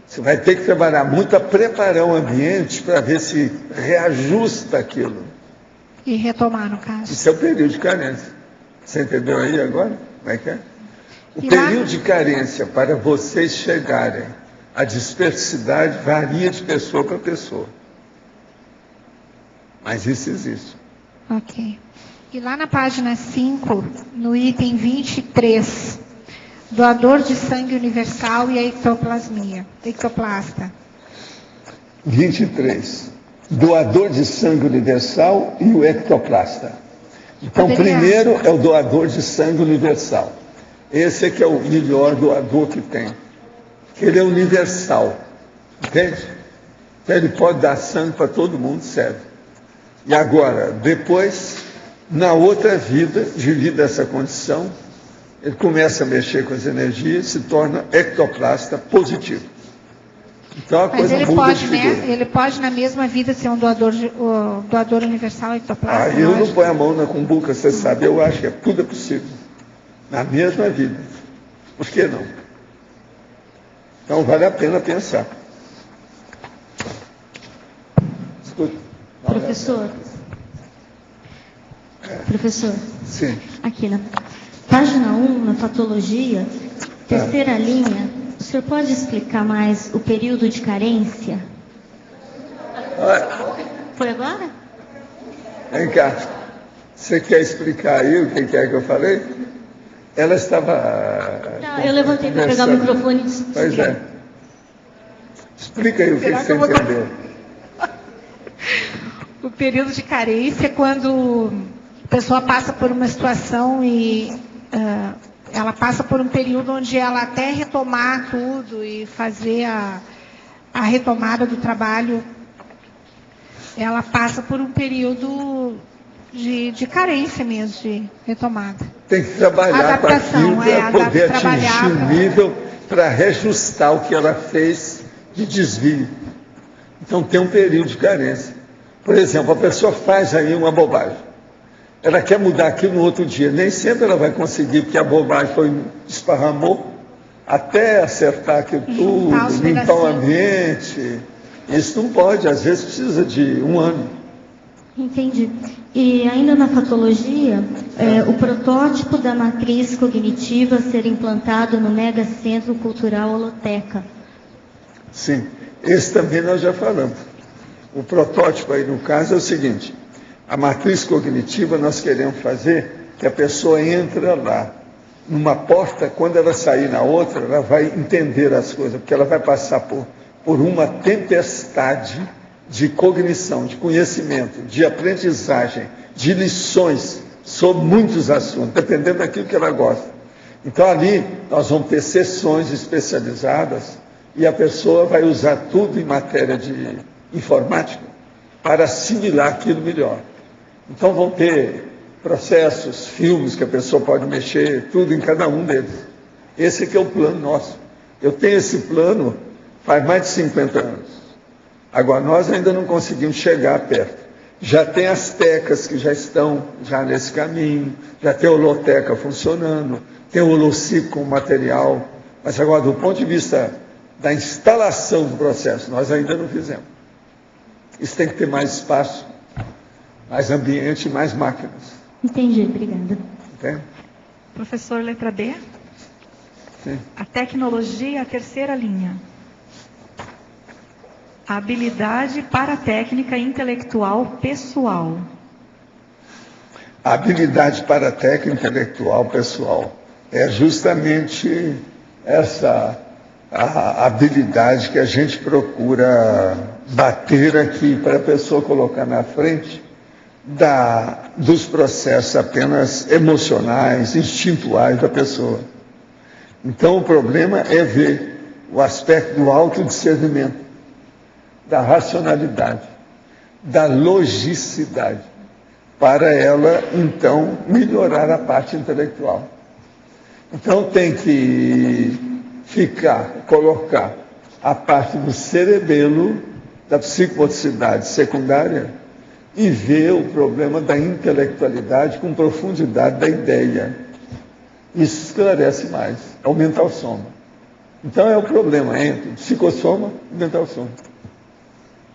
Você vai ter que trabalhar muito a preparar o ambiente para ver se reajusta aquilo. E retomar, no caso. Isso é o período de carência. Você entendeu aí agora? Como é que é? O período de carência para vocês chegarem à dispersidade varia de pessoa para pessoa. Mas isso existe. Ok. E lá na página 5, no item 23, doador de sangue universal e a ectoplasta. 23. Doador de sangue universal e o ectoplasta. Então, primeiro é o doador de sangue universal. Esse é que é o melhor doador que tem. Ele é universal. Entende? Então, ele pode dar sangue para todo mundo, serve. E agora, depois, na outra vida, devido a essa condição, ele começa a mexer com as energias, se torna ectoplasta positivo. Então a coisa muda de figura. Ele pode, na mesma vida, ser um doador universal ectoplasta? Eu não ponho a mão na cumbuca, você sabe, eu acho que tudo é possível. Na mesma vida. Por que não? Então vale a pena pensar. Escuta. Professor. Professor. Sim. Aqui na página 1, na patologia, Terceira linha, o senhor pode explicar mais o período de carência? Foi agora? Vem cá. Você quer explicar aí o que é que eu falei? Ela estava... Não, eu levantei para pegar o microfone e Pois é. Explica aí o que você entendeu. O período de carência é quando a pessoa passa por uma situação e ela passa por um período onde ela até retomar tudo e fazer a retomada do trabalho, ela passa por um período de carência mesmo, de retomada. Tem que trabalhar com aquilo para poder atingir o nível para reajustar o que ela fez de desvio. Então tem um período de carência. Por exemplo, a pessoa faz aí uma bobagem. Ela quer mudar aquilo no outro dia. Nem sempre ela vai conseguir, porque a bobagem esparramou até acertar aquilo tudo, limpar o ambiente. Isso não pode, às vezes precisa de 1 ano. Entendi. E ainda na patologia, o protótipo da matriz cognitiva ser implantado no Megacentro Cultural Holoteca. Sim, esse também nós já falamos. O protótipo aí no caso é o seguinte: a matriz cognitiva nós queremos fazer que a pessoa entra lá numa porta, quando ela sair na outra, ela vai entender as coisas, porque ela vai passar por uma tempestade de cognição, de conhecimento, de aprendizagem, de lições sobre muitos assuntos, dependendo daquilo que ela gosta. Então ali nós vamos ter sessões especializadas e a pessoa vai usar tudo em matéria de informática para assimilar aquilo melhor. Então vão ter processos, filmes que a pessoa pode mexer, tudo em cada um deles. Esse que é o plano nosso. Eu tenho esse plano faz mais de 50 anos. Agora, nós ainda não conseguimos chegar perto. Já tem as tecas que já estão nesse caminho, já tem a holoteca funcionando, tem o holocico com material, mas agora, do ponto de vista da instalação do processo, nós ainda não fizemos. Isso tem que ter mais espaço, mais ambiente, mais máquinas. Entendi, obrigada. Entende? Professor, letra B. Sim. A tecnologia, a terceira linha. A habilidade paratécnica intelectual pessoal. A habilidade paratécnica intelectual pessoal é justamente essa a habilidade que a gente procura bater aqui para a pessoa colocar na frente dos processos apenas emocionais, instintuais da pessoa. Então o problema é ver o aspecto do autodiscernimento, da racionalidade, da logicidade, para ela, então, melhorar a parte intelectual. Então tem que colocar a parte do cerebelo, da psicomotricidade secundária, e ver o problema da intelectualidade com profundidade da ideia. Isso esclarece mais, é o mental soma. Então é o problema entre psicossoma e mental soma.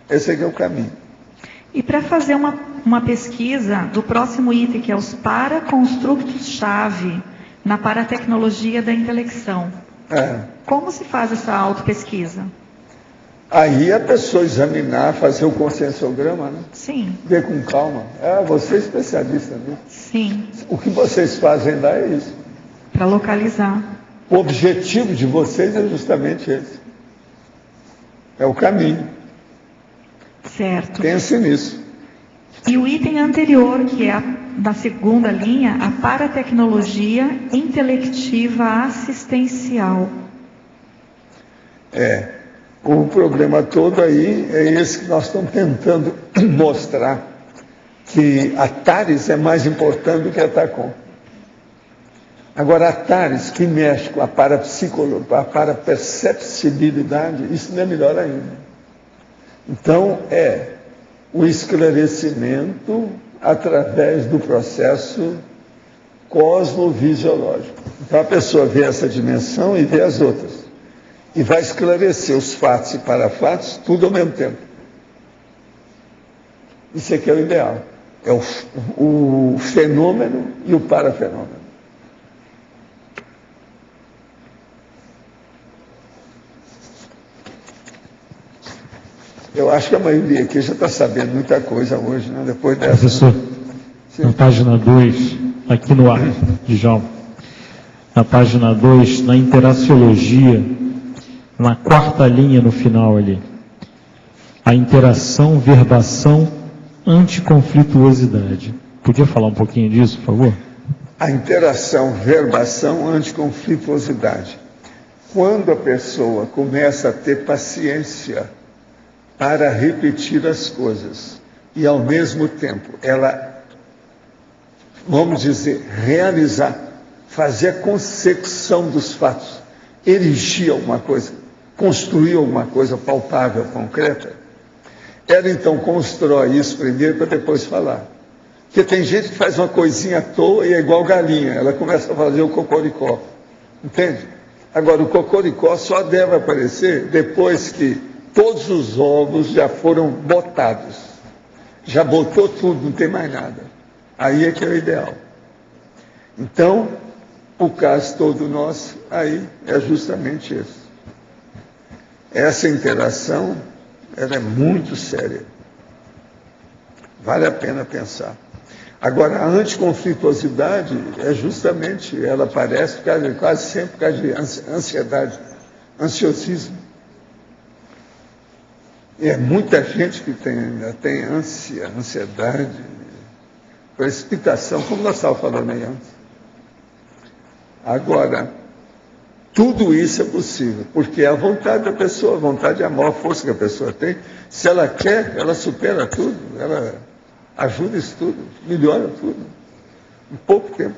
Esse aqui é o caminho. E para fazer uma pesquisa do próximo item, que é os paraconstructos-chave na paratecnologia da intelecção, como se faz essa autopesquisa? Aí a pessoa examinar, fazer o conscienciograma, né? Sim. Ver com calma. Você é especialista nisso. Sim. O que vocês fazem lá é isso. Para localizar. O objetivo de vocês é justamente esse. É o caminho. Certo. Pense nisso. E o item anterior, que é da segunda linha, a paratecnologia intelectiva assistencial. O problema todo aí é esse que nós estamos tentando mostrar, que a TARES é mais importante do que a TACOM. Agora, a TARES, que mexe com a paraperceptibilidade, isso não é melhor ainda. Então, é o esclarecimento através do processo cosmovisiológico. Então, a pessoa vê essa dimensão e vê as outras. E vai esclarecer os fatos e parafatos, tudo ao mesmo tempo. Isso aqui é o ideal. É o fenômeno e o parafenômeno. Eu acho que a maioria aqui já está sabendo muita coisa hoje, né? Depois dessa. Professor, na página 2, aqui no ar, Djalma, na página 2, na interaciologia, na quarta linha no final ali, a interação, verbação, anticonflituosidade. Podia falar um pouquinho disso, por favor? A interação, verbação, anticonflituosidade. Quando a pessoa começa a ter paciência para repetir as coisas e, ao mesmo tempo, ela, vamos dizer, realizar, fazer a consecução dos fatos, erigir alguma coisa, construir alguma coisa palpável, concreta, ela então constrói isso primeiro para depois falar. Porque tem gente que faz uma coisinha à toa e é igual galinha, ela começa a fazer o cocoricó, entende? Agora, o cocoricó só deve aparecer depois que todos os ovos já foram botados. Já botou tudo, não tem mais nada. Aí é que é o ideal. Então, o caso todo nosso aí é justamente esse. Essa interação, ela é muito séria. Vale a pena pensar. Agora, a anticonflituosidade é justamente, ela aparece quase sempre por causa de ansiedade, ansiosismo. E é muita gente que ainda tem ansiedade, precipitação, como nós estávamos falando aí antes. Agora, tudo isso é possível, porque é a vontade da pessoa, a vontade é a maior força que a pessoa tem. Se ela quer, ela supera tudo, ela ajuda isso tudo, melhora tudo, em pouco tempo.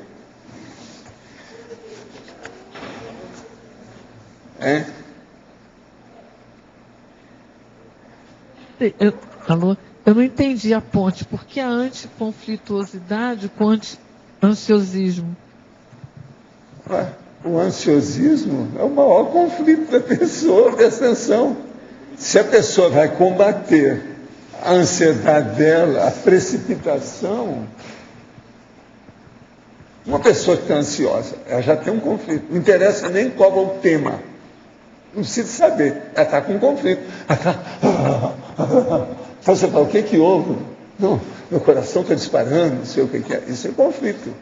Eu não entendi a ponte. Por que a anticonflituosidade com ansiosismo? O ansiosismo é o maior conflito da pessoa, presta atenção. Se a pessoa vai combater a ansiedade dela, a precipitação, uma pessoa que está ansiosa, ela já tem um conflito. Não interessa nem qual é o tema. Não precisa saber. Ela está com um conflito. Ela está... Você fala, o que houve? Não, meu coração está disparando, não sei o que é. Isso é conflito.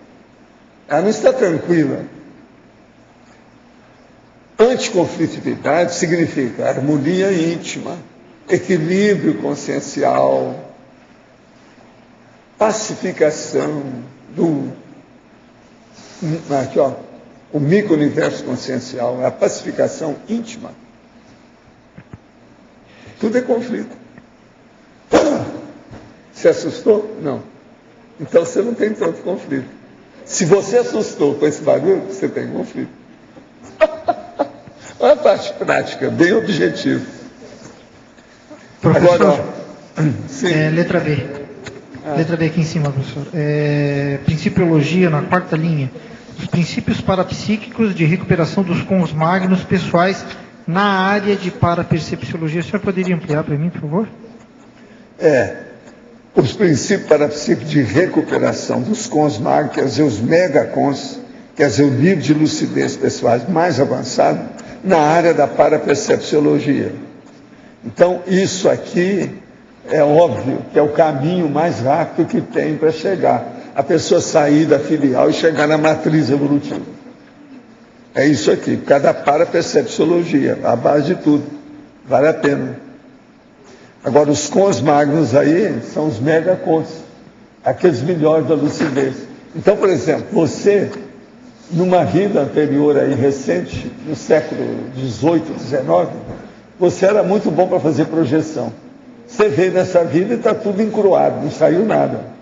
Ela não está tranquila. Anticonflitividade significa harmonia íntima, equilíbrio consciencial, pacificação do... Aqui, ó, o micro-universo consciencial, a pacificação íntima. Tudo é conflito. Se assustou? Não. Então você não tem tanto conflito. Se você assustou com esse barulho, você tem conflito. Olha a parte prática, bem objetiva. Professor, agora, letra B. Letra B aqui em cima, professor. Principiologia, na quarta linha. Os princípios parapsíquicos de recuperação dos cons magnos pessoais na área de parapercepciologia. O senhor poderia ampliar para mim, por favor? Os princípios parapsíquicos de recuperação dos cons magnos, quer dizer, os megacons, quer dizer, o nível de lucidez pessoais mais avançado, na área da parapercepciologia. Então, isso aqui é óbvio que é o caminho mais rápido que tem para chegar. A pessoa sair da filial e chegar na matriz evolutiva. É isso aqui, por causa da parapercepciologia, a base de tudo. Vale a pena. Agora, os cons magnos aí são os megacons, aqueles melhores da lucidez. Então, por exemplo, você, numa vida anterior aí, recente, no século XVIII, XIX, você era muito bom para fazer projeção. Você veio nessa vida e está tudo encruado, não saiu nada.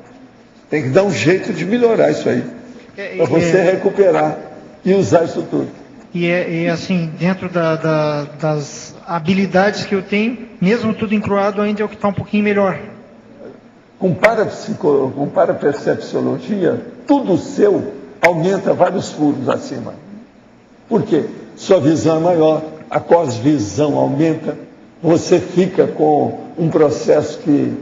Tem que dar um jeito de melhorar isso aí, para você recuperar e usar isso tudo. E assim, dentro das habilidades que eu tenho, mesmo tudo encruado, ainda é o que está um pouquinho melhor. Com parapercepciologia, tudo seu aumenta vários furos acima. Por quê? Sua visão é maior, a cosvisão aumenta, você fica com um processo que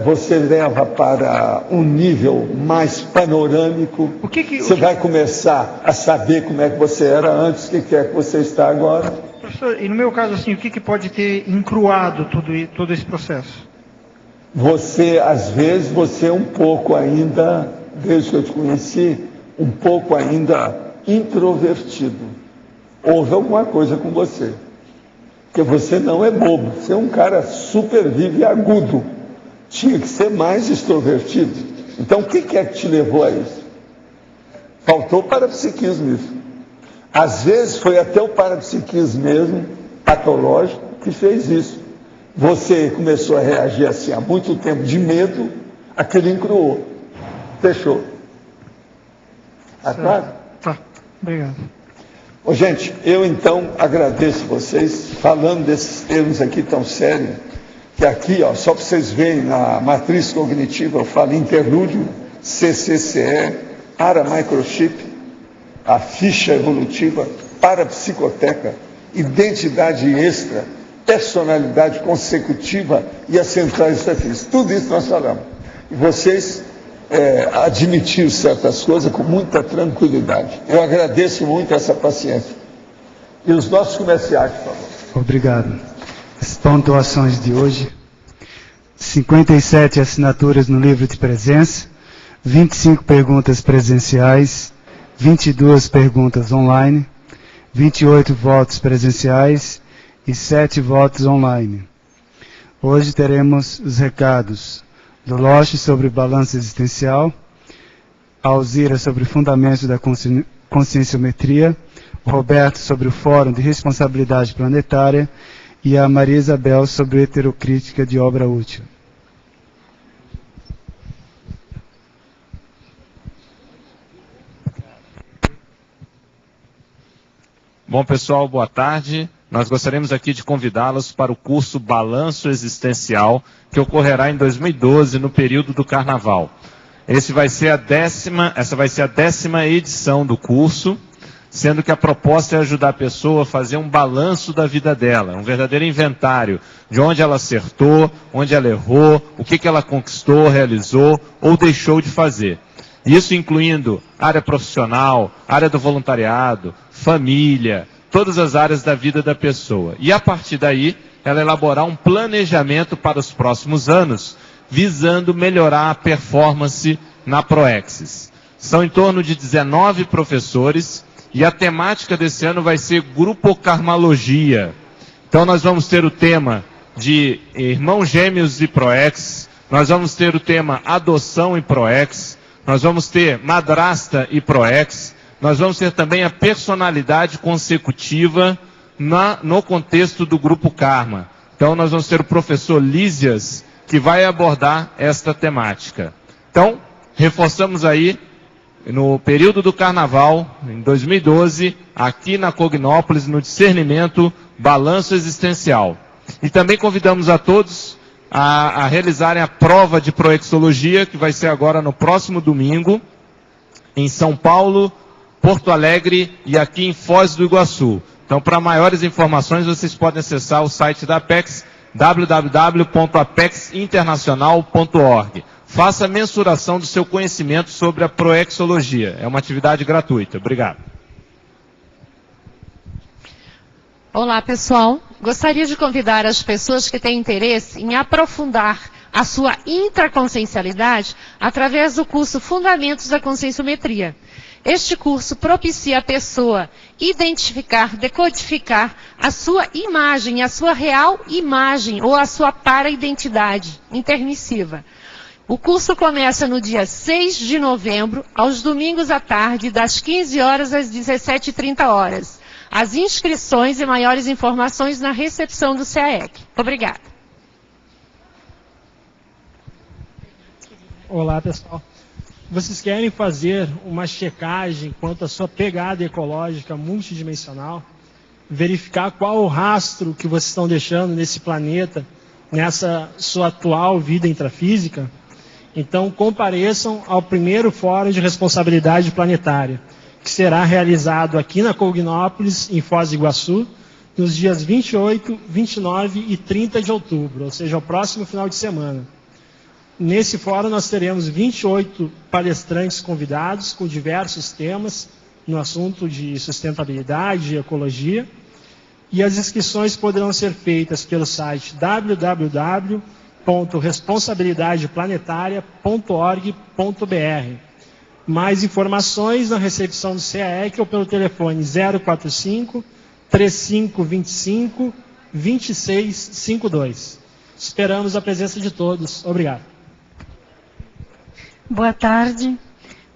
você leva para um nível mais panorâmico. Você vai começar a saber como é que você era antes, o que é que você está agora. Professor, e no meu caso, assim, o que pode ter encruado todo esse processo? Você, às vezes, você é um pouco ainda, desde que eu te conheci, um pouco ainda introvertido. Houve alguma coisa com você. Porque você não é bobo, você é um cara super vivo e agudo. Tinha que ser mais extrovertido. Então, o que é que te levou a isso? Faltou parapsiquismo isso. Às vezes foi até o parapsiquismo mesmo, patológico, que fez isso. Você começou a reagir assim há muito tempo de medo, aquele encruou. Fechou. Tá claro? Tá, obrigado. Ô, gente, eu então agradeço vocês, falando desses termos aqui tão sérios, que aqui, ó, só para vocês verem, na matriz cognitiva eu falo interlúdio, CCCE, Aramicrochip, a ficha evolutiva, parapsicoteca, identidade extra, personalidade consecutiva e as centrais extrafísicas. Tudo isso nós falamos. E vocês admitiram certas coisas com muita tranquilidade. Eu agradeço muito essa paciência. E os nossos comerciais, por favor. Obrigado. As pontuações de hoje: 57 assinaturas no livro de presença, 25 perguntas presenciais, 22 perguntas online, 28 votos presenciais e 7 votos online. Hoje teremos os recados do Loche sobre balanço existencial, a Alzira sobre fundamentos da conscienciometria, o Roberto sobre o Fórum de Responsabilidade Planetária e a Maria Isabel sobre heterocrítica de obra útil. Bom, pessoal, boa tarde. Nós gostaríamos aqui de convidá-los para o curso Balanço Existencial, que ocorrerá em 2012, no período do Carnaval. Essa vai ser a 10ª edição do curso, sendo que a proposta é ajudar a pessoa a fazer um balanço da vida dela, um verdadeiro inventário de onde ela acertou, onde ela errou, o que ela conquistou, realizou ou deixou de fazer. Isso incluindo área profissional, área do voluntariado, família, todas as áreas da vida da pessoa. E a partir daí, ela elaborar um planejamento para os próximos anos, visando melhorar a performance na Proexis. São em torno de 19 professores e a temática desse ano vai ser Grupokarmalogia. Então nós vamos ter o tema de irmãos gêmeos e Proex, nós vamos ter o tema adoção e Proex, nós vamos ter madrasta e Proex, nós vamos ter também a personalidade consecutiva no contexto do Grupo Karma. Então nós vamos ter o professor Lísias, que vai abordar esta temática. Então, reforçamos aí, no período do Carnaval, em 2012, aqui na Cognópolis, no discernimento, balanço existencial. E também convidamos a todos a realizarem a prova de proexologia, que vai ser agora no próximo domingo, em São Paulo, Porto Alegre e aqui em Foz do Iguaçu. Então, para maiores informações, vocês podem acessar o site da Apex, www.apexinternacional.org. Faça a mensuração do seu conhecimento sobre a proexologia. É uma atividade gratuita. Obrigado. Olá, pessoal. Gostaria de convidar as pessoas que têm interesse em aprofundar a sua intraconsciencialidade através do curso Fundamentos da Conscienciometria. Este curso propicia a pessoa identificar, decodificar a sua imagem, a sua real imagem ou a sua para-identidade intermissiva. O curso começa no dia 6 de novembro, aos domingos à tarde, das 15 horas às 17h30. As inscrições e maiores informações na recepção do CAEC. Obrigada. Olá, pessoal. Vocês querem fazer uma checagem quanto à sua pegada ecológica multidimensional? Verificar qual o rastro que vocês estão deixando nesse planeta, nessa sua atual vida intrafísica? Então, compareçam ao primeiro Fórum de Responsabilidade Planetária, que será realizado aqui na Cognópolis, em Foz do Iguaçu, nos dias 28, 29 e 30 de outubro, ou seja, o próximo final de semana. Nesse fórum nós teremos 28 palestrantes convidados com diversos temas no assunto de sustentabilidade e ecologia. e as inscrições poderão ser feitas pelo site www.responsabilidadeplanetaria.org.br. Mais informações na recepção do CAEC ou pelo telefone 045 3525 2652. Esperamos a presença de todos. Obrigado. Boa tarde.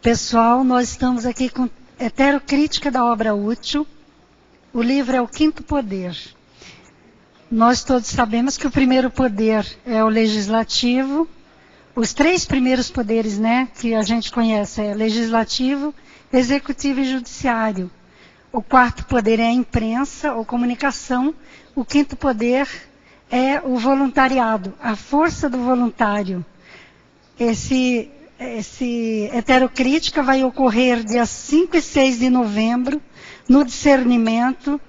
Pessoal, nós estamos aqui com heterocrítica da obra útil. O livro é O Quinto Poder. Nós todos sabemos que o primeiro poder é o legislativo. Os três primeiros poderes, né, que a gente conhece é legislativo, executivo e judiciário. O quarto poder é a imprensa ou comunicação. O quinto poder é o voluntariado, a força do voluntário. Esse heterocrítica vai ocorrer dia 5 e 6 de novembro, no Discernimento,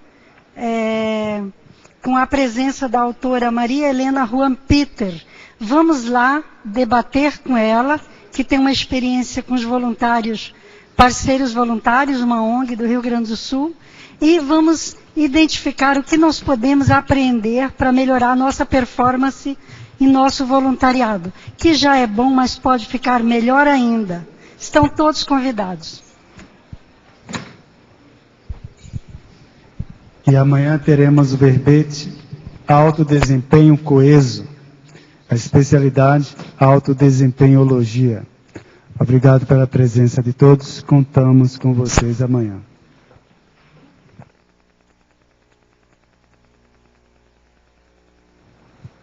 com a presença da autora Maria Helena Juan Peter. Vamos lá debater com ela, que tem uma experiência com os voluntários, parceiros voluntários, uma ONG do Rio Grande do Sul, e vamos identificar o que nós podemos aprender para melhorar a nossa performance em nosso voluntariado, que já é bom, mas pode ficar melhor ainda. Estão todos convidados. E amanhã teremos o verbete Alto Desempenho Coeso, a especialidade Autodesempenhologia. Obrigado pela presença de todos, contamos com vocês amanhã.